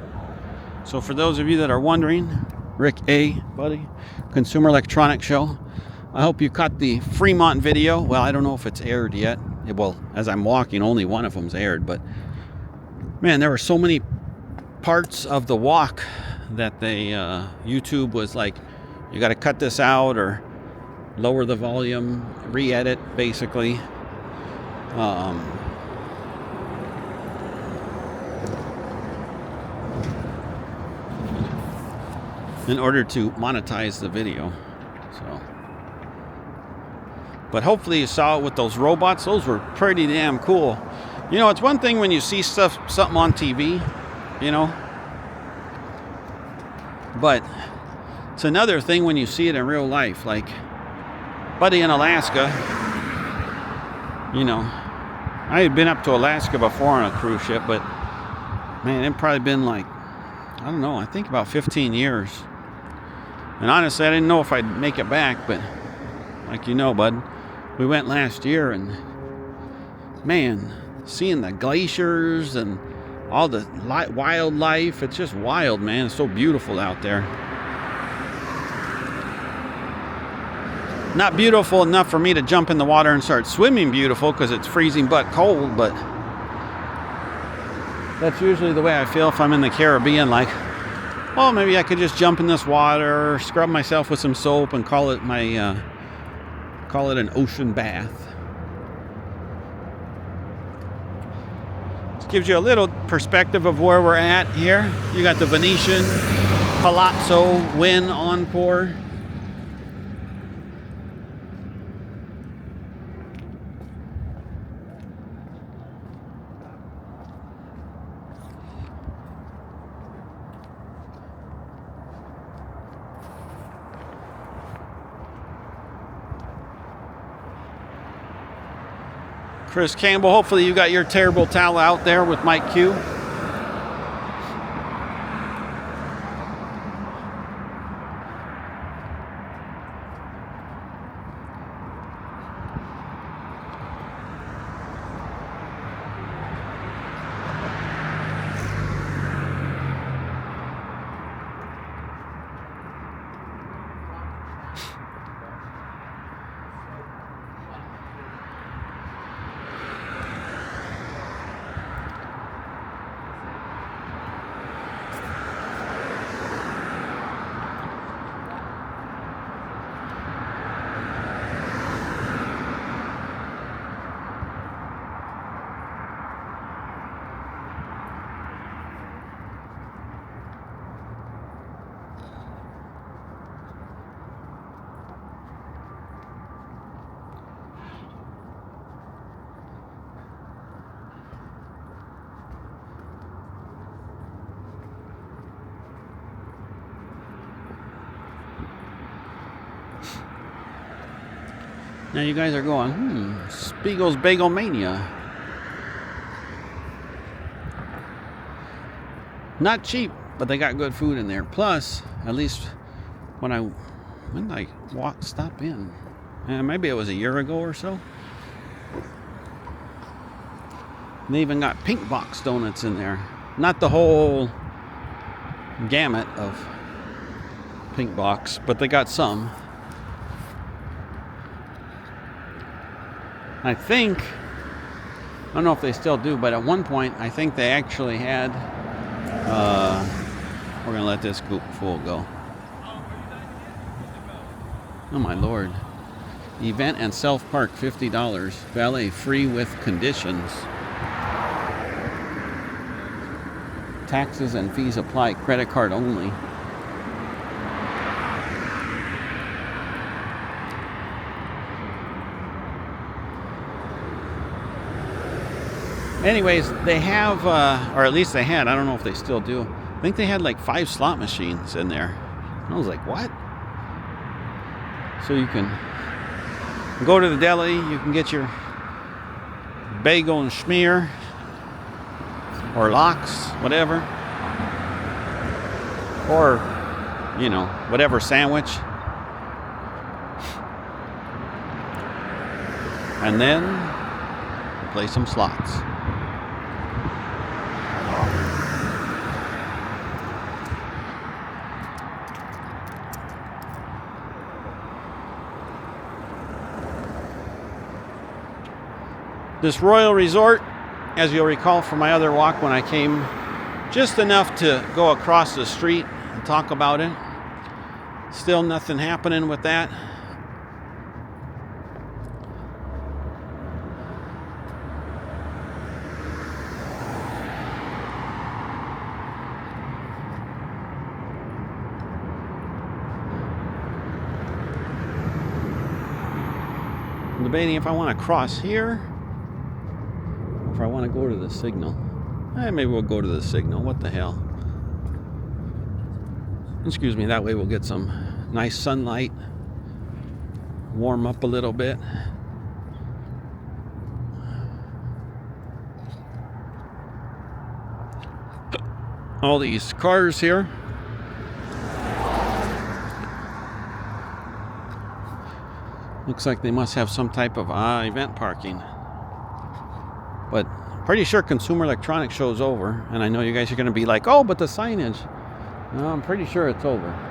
So for those of you that are wondering, Rick A, buddy, Consumer Electronics Show. I hope you caught the Fremont video. Well, I don't know if it's aired yet. Well, as I'm walking, only one of them's aired. But man, there were so many parts of the walk that they YouTube was like, you got to cut this out or lower the volume, re-edit, basically. In order to monetize the video. So, but hopefully you saw it with those robots. Those were pretty damn cool. You know, it's one thing when you see something on TV, you know, but it's another thing when you see it in real life. Like, buddy in Alaska, you know, I had been up to Alaska before on a cruise ship, but man, it'd probably been like, I don't know, I think about 15 years. And honestly, I didn't know if I'd make it back, but like you know, bud, we went last year, and man, seeing the glaciers and all the wildlife, it's just wild, man. It's so beautiful out there. Not beautiful enough for me to jump in the water and start swimming beautiful because it's freezing but cold, but that's usually the way I feel if I'm in the Caribbean. Like, well, maybe I could just jump in this water, scrub myself with some soap, and call it an ocean bath. This gives you a little perspective of where we're at here. You got the Venetian Palazzo Wynn Encore. Chris Campbell, hopefully you got your terrible towel out there with Mike Q. Now you guys are going, Spiegel's Bagel Mania. Not cheap, but they got good food in there. Plus, at least when I stop in, maybe it was a year ago or so. They even got pink box donuts in there. Not the whole gamut of pink box, but they got some. I think, I don't know if they still do, but at one point, I think they actually had, we're going to let this fool go. Oh my Lord. Event and self-park, $50. Valet free with conditions. Taxes and fees apply, credit card only. Anyways, they have, or at least they had, I don't know if they still do. I think they had like 5 slot machines in there. And I was like, what? So you can go to the deli, you can get your bagel and schmear, or lox, whatever. or, you know, whatever sandwich. And then play some slots. This Royal Resort, as you'll recall from my other walk when I came, just enough to go across the street and talk about it. Still nothing happening with that. I'm debating if I want to cross here or if I want to go to the signal. Maybe we'll go to the signal. What the hell? Excuse me, that way we'll get some nice sunlight, warm up a little bit. All these cars here. Looks like they must have some type of event parking. But pretty sure Consumer Electronics Show's over. And I know you guys are going to be like, oh, but the signage. No, I'm pretty sure it's over.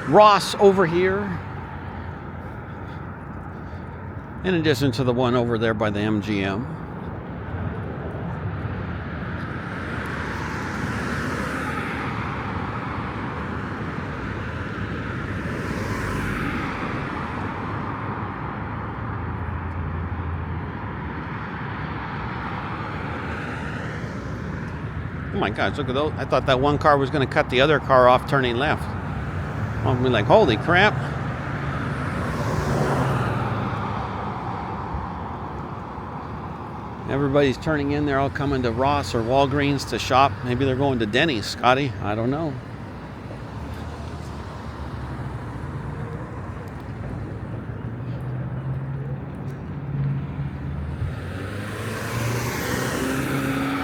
Ross over here, in addition to the one over there by the MGM. Oh my gosh, look at those. I thought that one car was going to cut the other car off turning left. I'm like, holy crap. Everybody's turning in. They're all coming to Ross or Walgreens to shop. Maybe they're going to Denny's, Scotty. I don't know.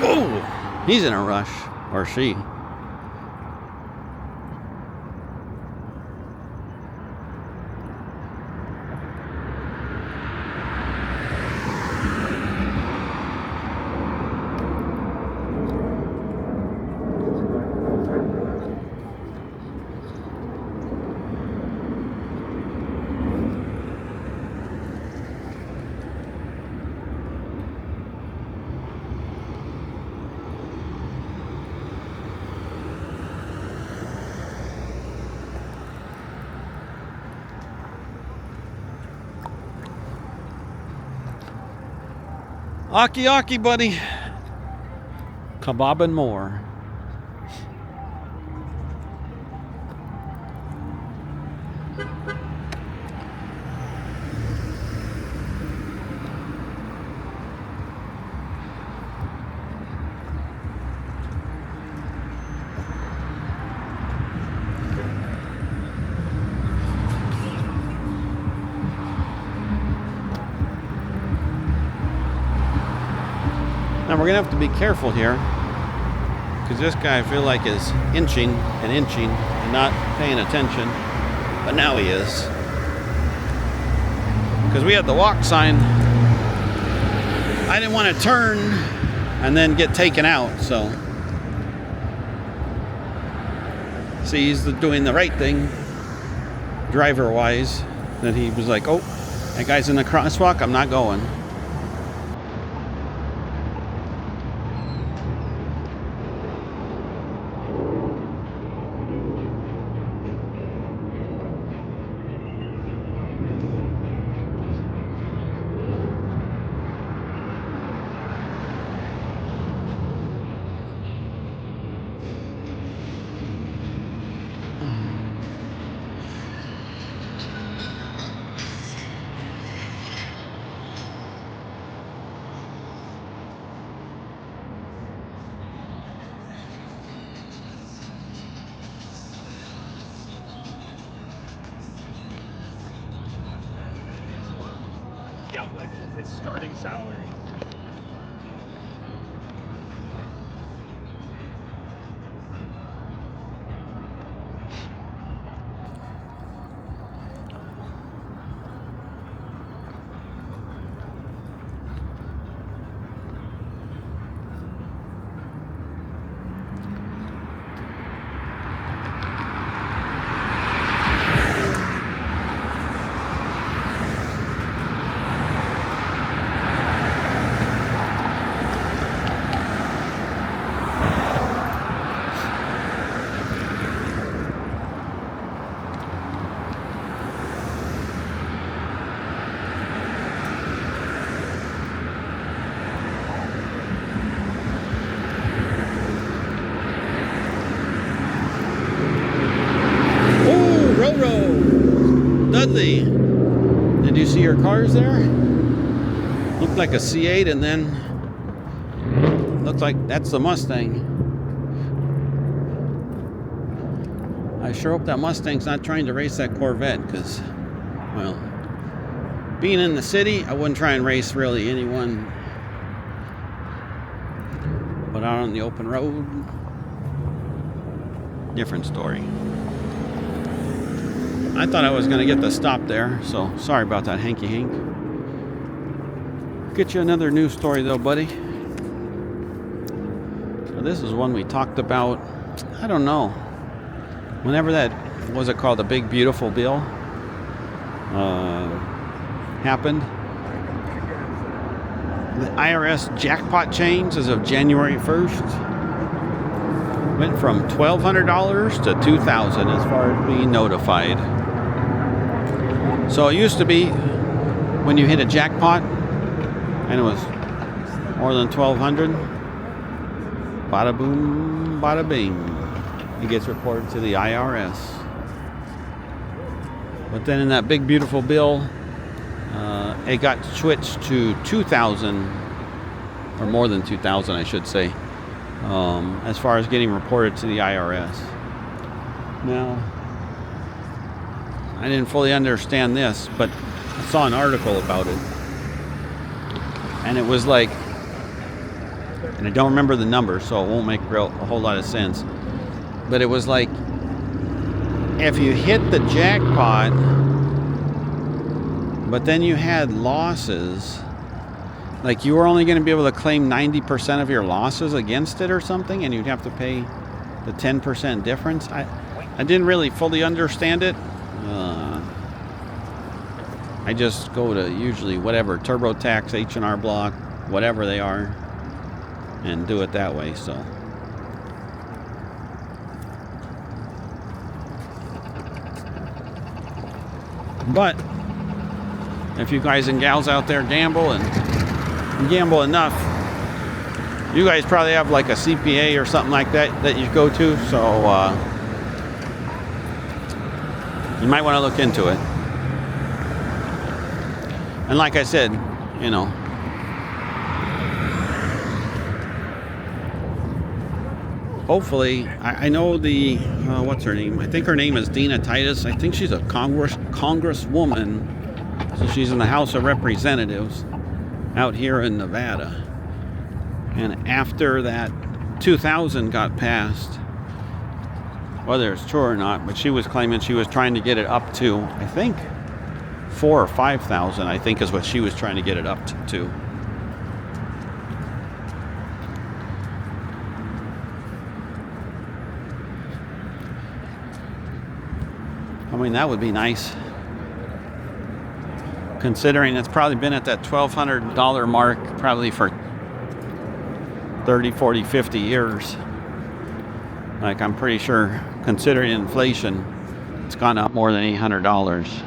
Oh, he's in a rush. Or she. Aki aki, buddy. Kebab and more. Now we're gonna have to be careful here, because this guy I feel like is inching and not paying attention, but now he is. Because we had the walk sign, I didn't want to turn and then get taken out, so. See, he's doing the right thing, driver-wise, that he was like, oh, that guy's in the crosswalk, I'm not going. His starting salary. Dudley, did you see your cars there? Looked like a C8, and then looked like that's the Mustang. I sure hope that Mustang's not trying to race that Corvette, because, well, being in the city, I wouldn't try and race really anyone. But out on the open road, different story. I thought I was going to get the stop there, so sorry about that, Hanky Hank. Get you another news story though, buddy. So this is one we talked about, I don't know, whenever that, was it called, the Big Beautiful Bill happened. The IRS jackpot change as of January 1st went from $1,200 to $2,000 as far as being notified. So it used to be when you hit a jackpot and it was more than $1,200, bada boom, bada bing, it gets reported to the IRS. But then in that Big Beautiful Bill, it got switched to $2,000, or more than $2,000, I should say, as far as getting reported to the IRS. Now, I didn't fully understand this, but I saw an article about it. And it was like, and I don't remember the number, so it won't make a whole lot of sense. But it was like, if you hit the jackpot, but then you had losses, like you were only going to be able to claim 90% of your losses against it or something, and you'd have to pay the 10% difference. I didn't really fully understand it. I just go to usually whatever, TurboTax, H&R Block, whatever they are, and do it that way, so. But if you guys and gals out there gamble and gamble enough, you guys probably have like a CPA or something like that that you go to, so you might want to look into it. And like I said, you know, hopefully, I know the, what's her name? I think her name is Dina Titus. I think she's a congresswoman. So she's in the House of Representatives out here in Nevada. And after that 2000 got passed, whether it's true or not, but she was claiming she was trying to get it up to, I think, 4,000 or 5,000, I think is what she was trying to get it up to. I mean, that would be nice, considering it's probably been at that $1,200 mark probably for 30, 40, 50 years. Like, I'm pretty sure, considering inflation, it's gone up more than $800.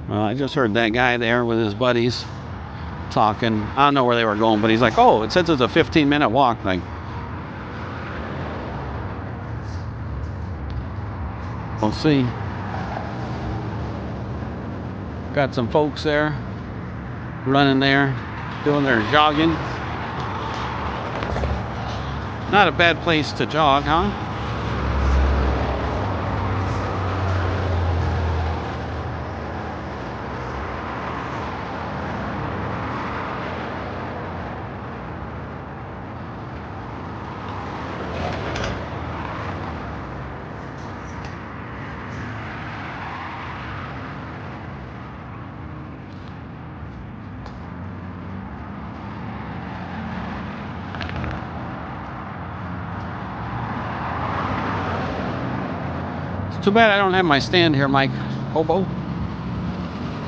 Well, I just heard that guy there with his buddies talking. I don't know where they were going, but he's like, oh, it says it's a 15-minute walk. Like, we'll see. Got some folks there running there, doing their jogging. Not a bad place to jog, huh? Too bad I don't have my stand here, Mike. Hobo.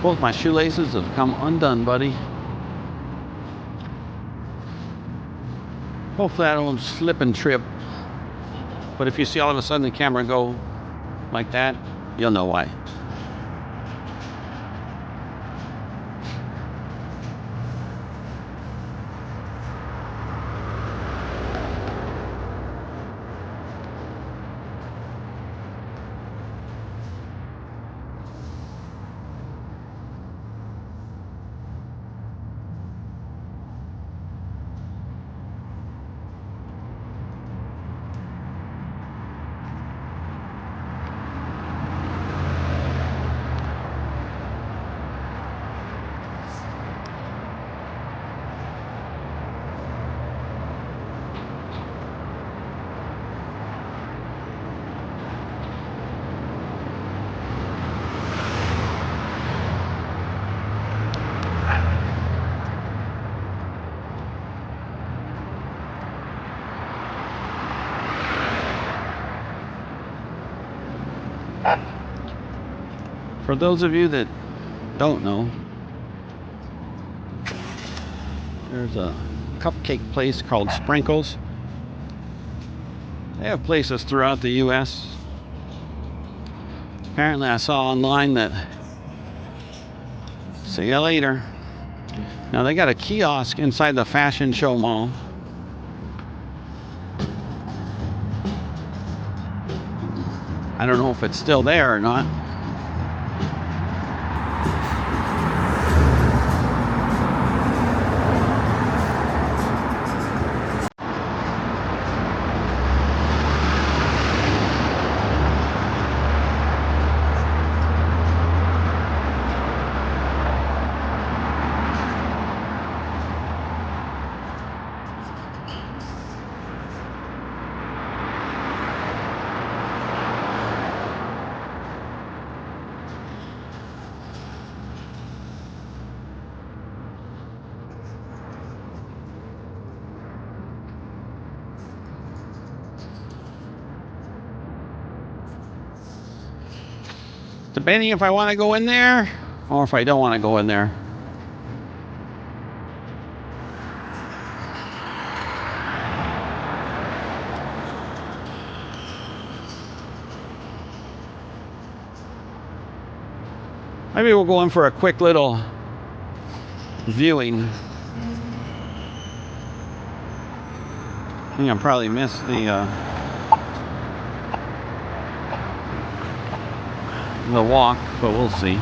Both my shoelaces have come undone, buddy. Hopefully I don't slip and trip. But if you see all of a sudden the camera go like that, you'll know why. For those of you that don't know, there's a cupcake place called Sprinkles. They have places throughout the U.S. Apparently I saw online that, see you later. Now they got a kiosk inside the Fashion Show Mall. I don't know if it's still there or not. Debating if I want to go in there or if I don't want to go in there. Maybe we'll go in for a quick little viewing. I think I'll probably miss the walk, but we'll see.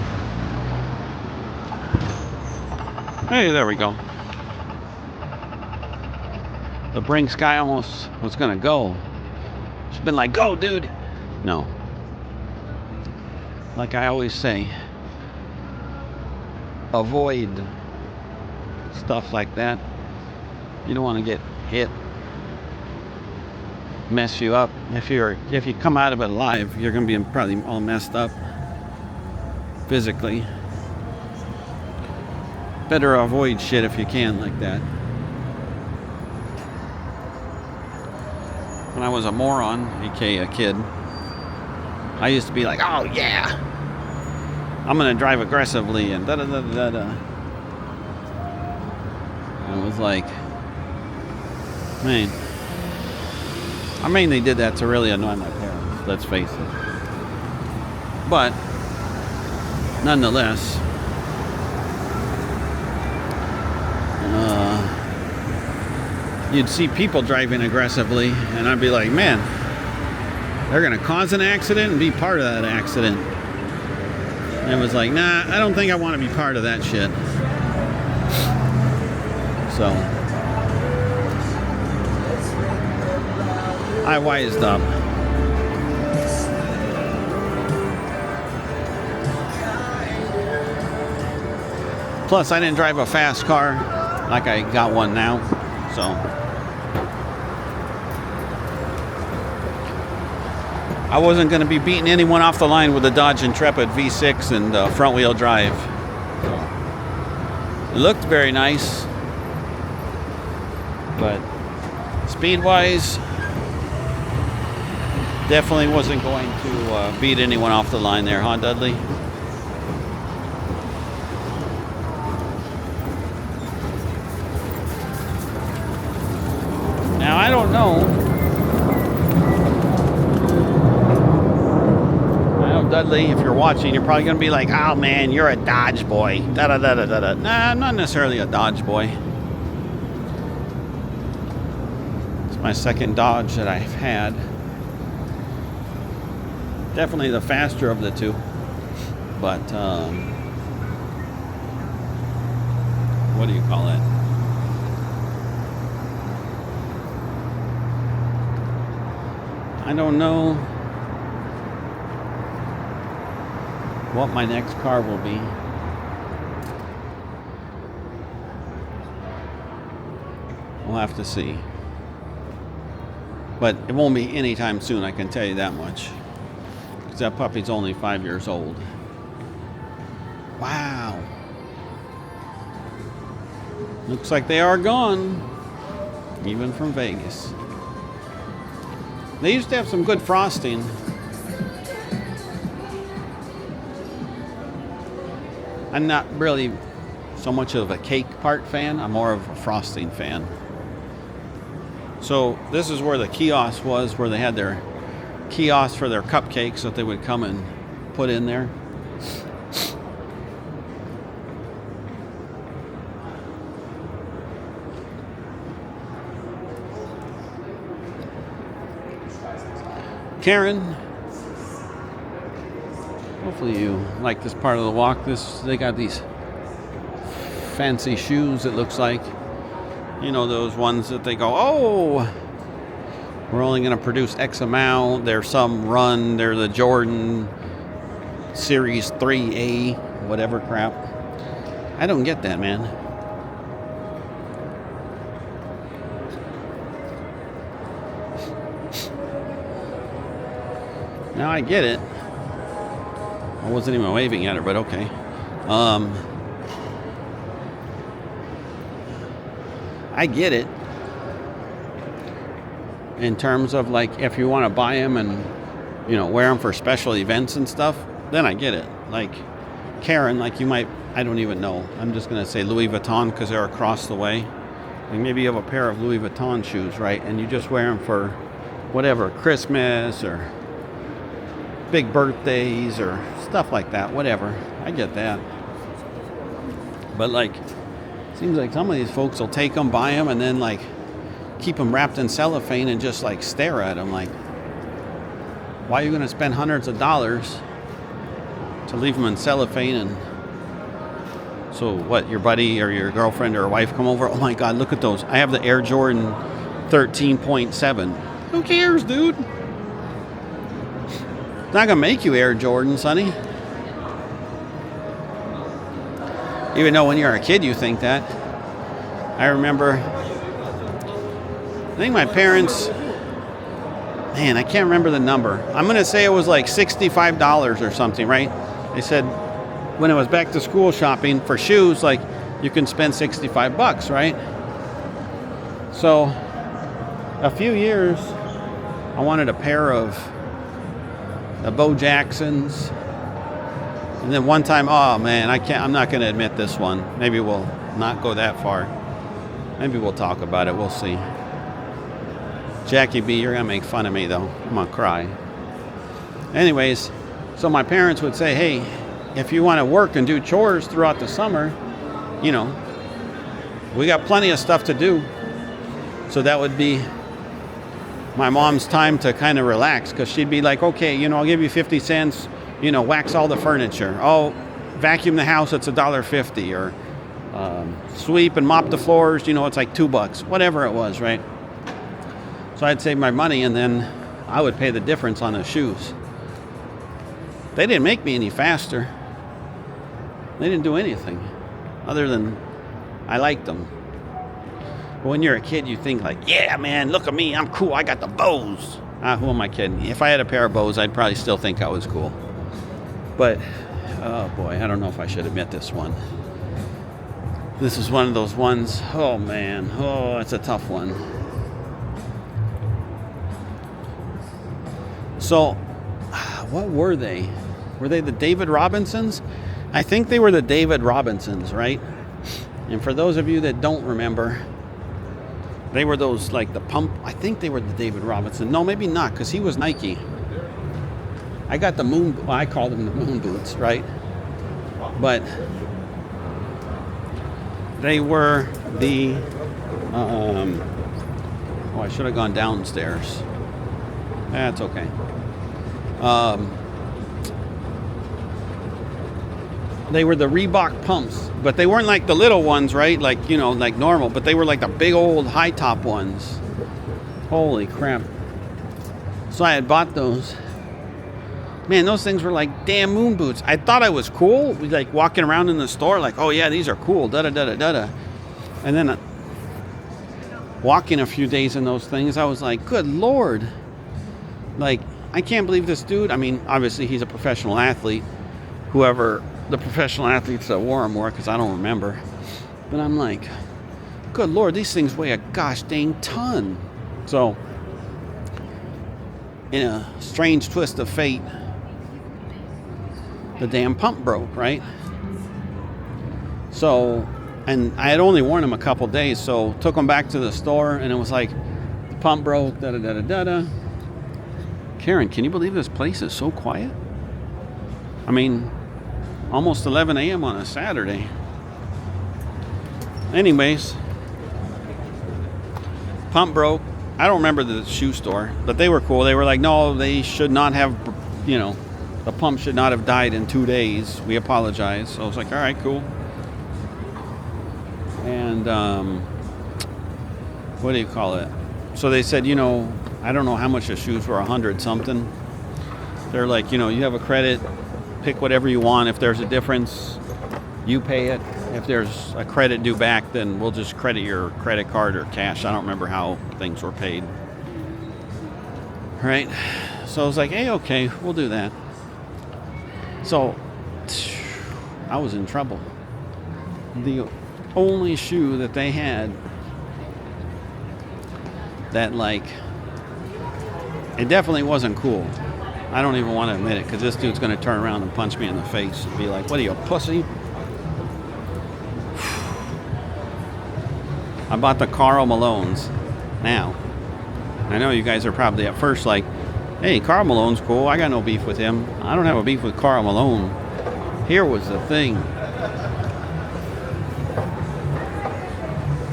Hey, there we go. The Brinks guy almost was gonna go. She's been like, go, dude. No. Like I always say, avoid stuff like that. You don't want to get hit, mess you up. If you come out of it alive, you're gonna be probably all messed up physically. Better avoid shit if you can like that. When I was a moron, aka a kid, I used to be like, oh yeah, I'm gonna drive aggressively and da da da da da. I was like, man, I mainly did that to really annoy my parents, let's face it. But nonetheless, you'd see people driving aggressively, and I'd be like, man, they're going to cause an accident and be part of that accident. And it was like, nah, I don't think I want to be part of that shit. So I wised up. Plus, I didn't drive a fast car like I got one now, so. I wasn't going to be beating anyone off the line with a Dodge Intrepid V6 and front-wheel drive. So, it looked very nice, but speed-wise, definitely wasn't going to beat anyone off the line there, huh, Dudley? Now, I don't know. Dudley, if you're watching, you're probably going to be like, oh man, you're a Dodge boy. Da-da-da-da-da-da. Nah, I'm not necessarily a Dodge boy. It's my second Dodge that I've had. Definitely the faster of the two. But, what do you call it? I don't know what my next car will be. We'll have to see. But it won't be anytime soon, I can tell you that much. Because that puppy's only 5 years old. Wow. Looks like they are gone. Even from Vegas. They used to have some good frosting. I'm not really so much of a cake part fan. I'm more of a frosting fan. So this is where the kiosk was, where they had their kiosk for their cupcakes that they would come and put in there. Karen, hopefully you like this part of the walk. They got these fancy shoes, it looks like. You know, those ones that they go, oh, we're only going to produce X amount. There's some run. They're the Jordan Series 3A, whatever crap. I don't get that, man. Now I get it. I wasn't even waving at her, but okay. I get it. In terms of like, if you want to buy them and, you know, wear them for special events and stuff, then I get it. Like Karen, like you might, I don't even know. I'm just going to say Louis Vuitton because they're across the way. And maybe you have a pair of Louis Vuitton shoes, right? And you just wear them for whatever, Christmas or big birthdays or stuff like that, whatever. I get that. But like, seems like some of these folks will take them, buy them, and then like keep them wrapped in cellophane and just like stare at them. Like, why are you going to spend hundreds of dollars to leave them in cellophane? And so what, your buddy or your girlfriend or wife come over, oh my God, look at those. I have the Air Jordan 13.7. Who cares, dude? It's not going to make you Air Jordan, sonny. Even though when you're a kid you think that. I remember, I think my parents, man, I can't remember the number. I'm going to say it was like $65 or something, right? They said when it was back to school shopping for shoes, like you can spend $65, right? So a few years, I wanted a pair of the Bo Jacksons. And then one time, oh man, I'm not going to admit this one. Maybe we'll not go that far. Maybe we'll talk about it. We'll see. Jackie B, you're going to make fun of me though. I'm going to cry. Anyways, so my parents would say, hey, if you want to work and do chores throughout the summer, you know, we got plenty of stuff to do. So that would be my mom's time to kind of relax, because she'd be like, okay, I'll give you 50 cents, wax all the furniture. Oh, vacuum the house, it's $1.50, or sweep and mop the floors, it's like $2, whatever it was, right? So I'd save my money, and then I would pay the difference on the shoes. They didn't make me any faster. They didn't do anything other than I liked them. But when you're a kid, you think like, yeah, man, look at me, I'm cool, I got the bows. Who am I kidding? If I had a pair of bows, I'd probably still think I was cool. But, oh boy, I don't know if I should admit this one. This is one of those ones, oh man, it's a tough one. So, what were they? Were they the David Robinsons? I think they were the David Robinsons, right? And for those of you that don't remember, they were those, like the pump. I think they were the David Robinson. No, maybe not, because he was Nike. I got the I called them the moon boots, right? But they were the, I should have gone downstairs. That's okay. They were the Reebok pumps, but they weren't like the little ones, right? Like, like normal, but they were like the big old high top ones. Holy crap. So I had bought those. Man, those things were like damn moon boots. I thought I was cool. We like walking around in the store like, oh yeah, these are cool, da-da-da-da-da-da. And then walking a few days in those things, I was like, good Lord. Like, I can't believe this dude. I mean, obviously he's a professional athlete. Whoever the professional athletes that wore them were, because I don't remember. But I'm like, good Lord, these things weigh a gosh dang ton. So, in a strange twist of fate, the damn pump broke, right? So, and I had only worn them a couple days, so took them back to the store, and it was like, the pump broke, da-da-da-da-da-da. Karen, can you believe this place is so quiet? I mean, almost 11 a.m. on a Saturday. Anyways, pump broke. I don't remember the shoe store, but they were cool. They were like, no, they should not have, the pump should not have died in 2 days. We apologize. So I was like, all right, cool. And what do you call it? So they said, I don't know how much the shoes were, 100 something. They're like, you have a credit, pick whatever you want. If there's a difference, you pay it. If there's a credit due back, then we'll just credit your credit card or cash. I don't remember how things were paid. Right? So I was like, hey, okay, we'll do that. So I was in trouble. The only shoe that they had that, like, it definitely wasn't cool. I don't even want to admit it, because this dude's going to turn around and punch me in the face and be like, what are you, a pussy? I bought the Karl Malones. Now, I know you guys are probably at first like, hey, Karl Malone's cool. I got no beef with him. I don't have a beef with Karl Malone. Here was the thing.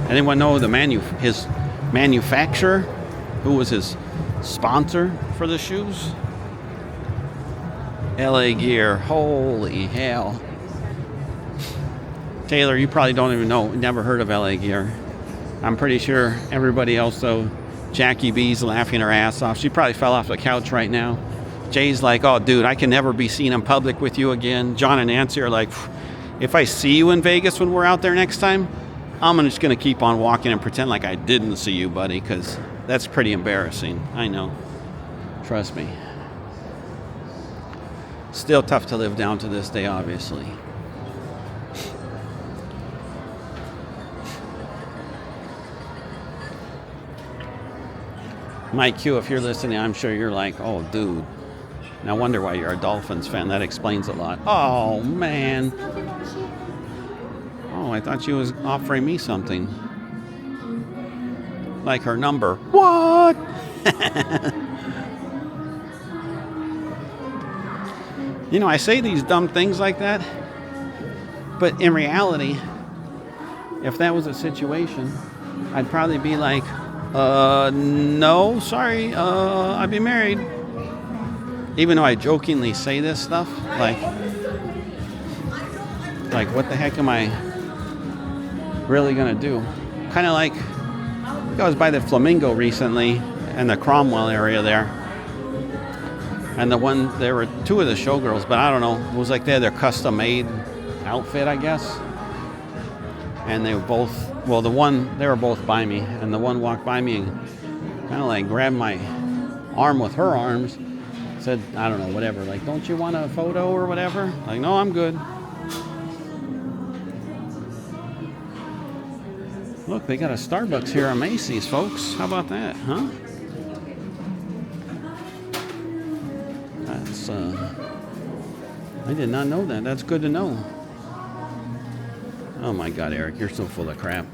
Anyone know his manufacturer? Who was his sponsor for the shoes? LA Gear. Holy hell. Taylor, you probably don't even know. Never heard of LA Gear. I'm pretty sure everybody else, though. Jackie B's laughing her ass off. She probably fell off the couch right now. Jay's like, oh, dude, I can never be seen in public with you again. John and Nancy are like, if I see you in Vegas when we're out there next time, I'm just going to keep on walking and pretend like I didn't see you, buddy, because that's pretty embarrassing. I know. Trust me. Still tough to live down to this day, obviously. Mike Q, if you're listening, I'm sure you're like, oh, dude. No wonder why you're a Dolphins fan. That explains a lot. Oh, man. Oh, I thought she was offering me something. Like her number. What? I say these dumb things like that, but in reality, if that was a situation, I'd probably be like, no, sorry, I'd be married. Even though I jokingly say this stuff, like what the heck am I really gonna do? Kind of like, I was by the Flamingo recently in the Cromwell area there. And there were two of the Showgirls, but I don't know. It was like they had their custom made outfit, I guess. And they were both, they were both by me. And the one walked by me and kind of like grabbed my arm with her arms. Said, I don't know, whatever. Like, don't you want a photo or whatever? Like, no, I'm good. Look, they got a Starbucks here at Macy's, folks. How about that, huh? That's, I did not know that. That's good to know. Oh my God, Eric, you're so full of crap.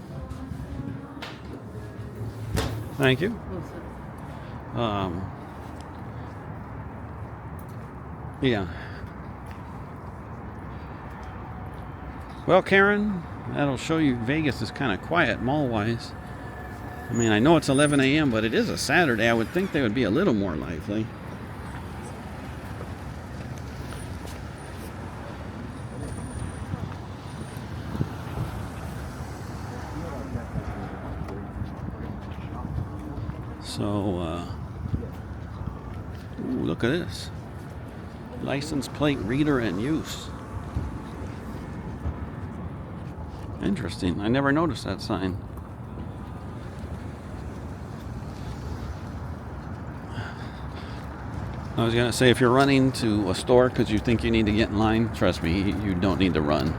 Thank you. Yeah. Well, Karen, that'll show you Vegas is kind of quiet mall-wise. I mean, I know it's 11 a.m., but it is a Saturday. I would think they would be a little more lively. So, ooh, look at this. License plate reader in use. Interesting. I never noticed that sign. I was going to say, if you're running to a store because you think you need to get in line, trust me, you don't need to run.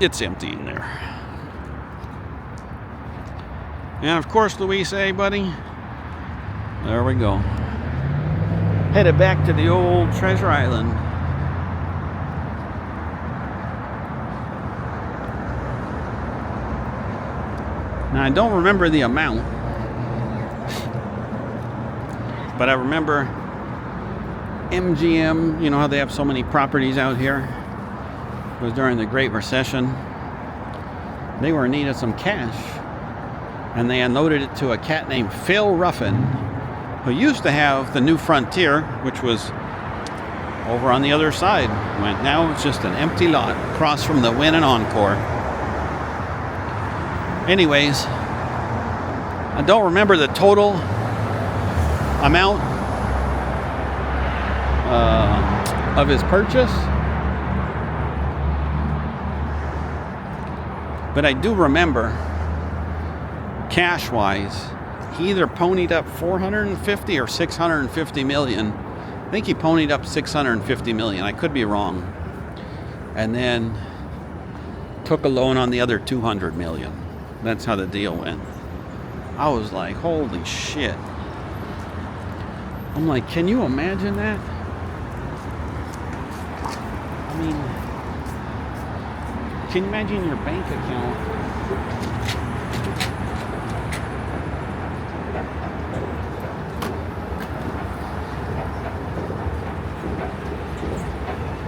It's empty in there. And of course, Luis, buddy, there we go. Headed back to the old Treasure Island. Now, I don't remember the amount, but I remember MGM, you know how they have so many properties out here? It was during the Great Recession. They were in need of some cash, and they unloaded it to a cat named Phil Ruffin, who used to have the New Frontier, which was over on the other side. Now it's just an empty lot across from the Wynn and Encore. Anyways, I don't remember the total amount of his purchase, but I do remember, cash-wise, he either ponied up 450 or 650 million. I think he ponied up 650 million. I could be wrong. And then took a loan on the other 200 million. That's how the deal went. I was like, holy shit. I'm like, can you imagine that? I mean, can you imagine your bank account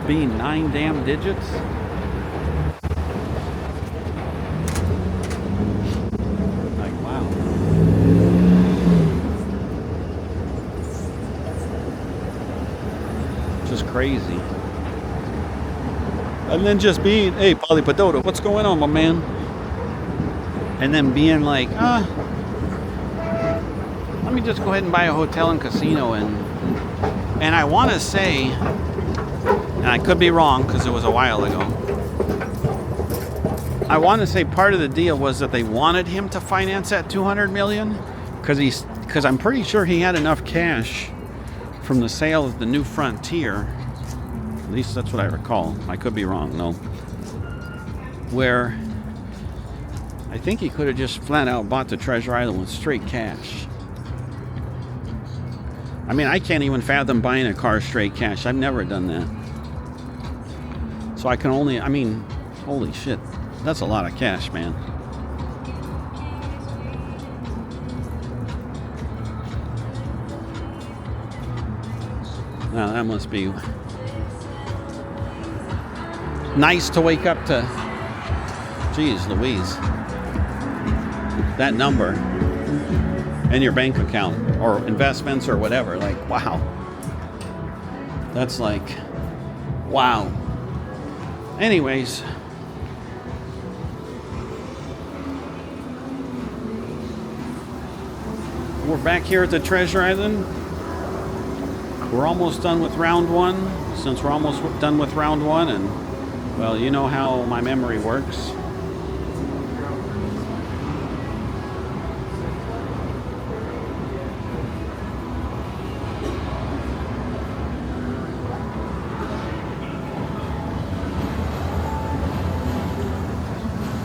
being 9 damn digits? Like, wow. Just crazy. And then just being, hey, Polly Potato, what's going on, my man? And then being like, let me just go ahead and buy a hotel and casino. And I want to say, and I could be wrong because it was a while ago, I want to say part of the deal was that they wanted him to finance that 200 million because I'm pretty sure he had enough cash from the sale of the New Frontier. At least that's what I recall. I could be wrong, though. Where I think he could have just flat out bought the Treasure Island with straight cash. I mean, I can't even fathom buying a car straight cash. I've never done that. So I can only, I mean, holy shit. That's a lot of cash, man. Now, that must be nice to wake up to Geez Louise. That number and your bank account or investments or whatever. Like, wow. That's like, wow. Anyways. We're back here at the Treasure Island. We're almost done with round one. Since we're almost done with round one, and well, you know how my memory works.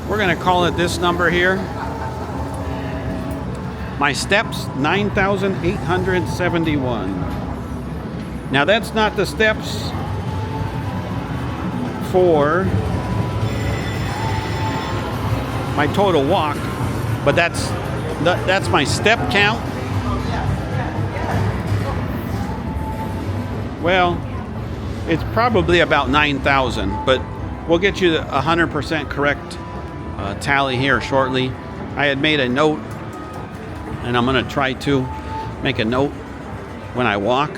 We're going to call it this number here. My steps, 9,871. Now that's not the steps for my total walk, but that's my step count. Well, it's probably about 9,000, but we'll get you the 100% correct tally here shortly. I had made a note, and I'm going to try to make a note when I walk.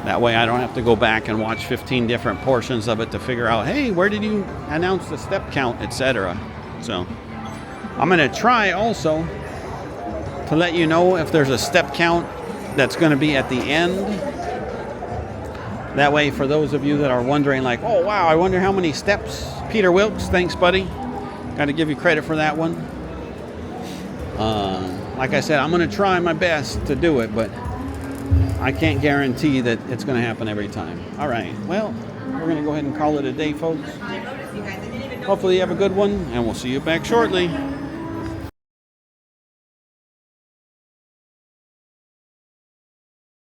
That way I don't have to go back and watch 15 different portions of it to figure out, hey, where did you announce the step count, etc. So I'm going to try also to let you know if there's a step count that's going to be at the end. That way, for those of you that are wondering, like, oh, wow, I wonder how many steps. Peter Wilkes, thanks, buddy. Got to give you credit for that one. Like I said, I'm going to try my best to do it, but I can't guarantee that it's going to happen every time. All right. Well, we're going to go ahead and call it a day, folks. Hopefully you have a good one, and we'll see you back shortly.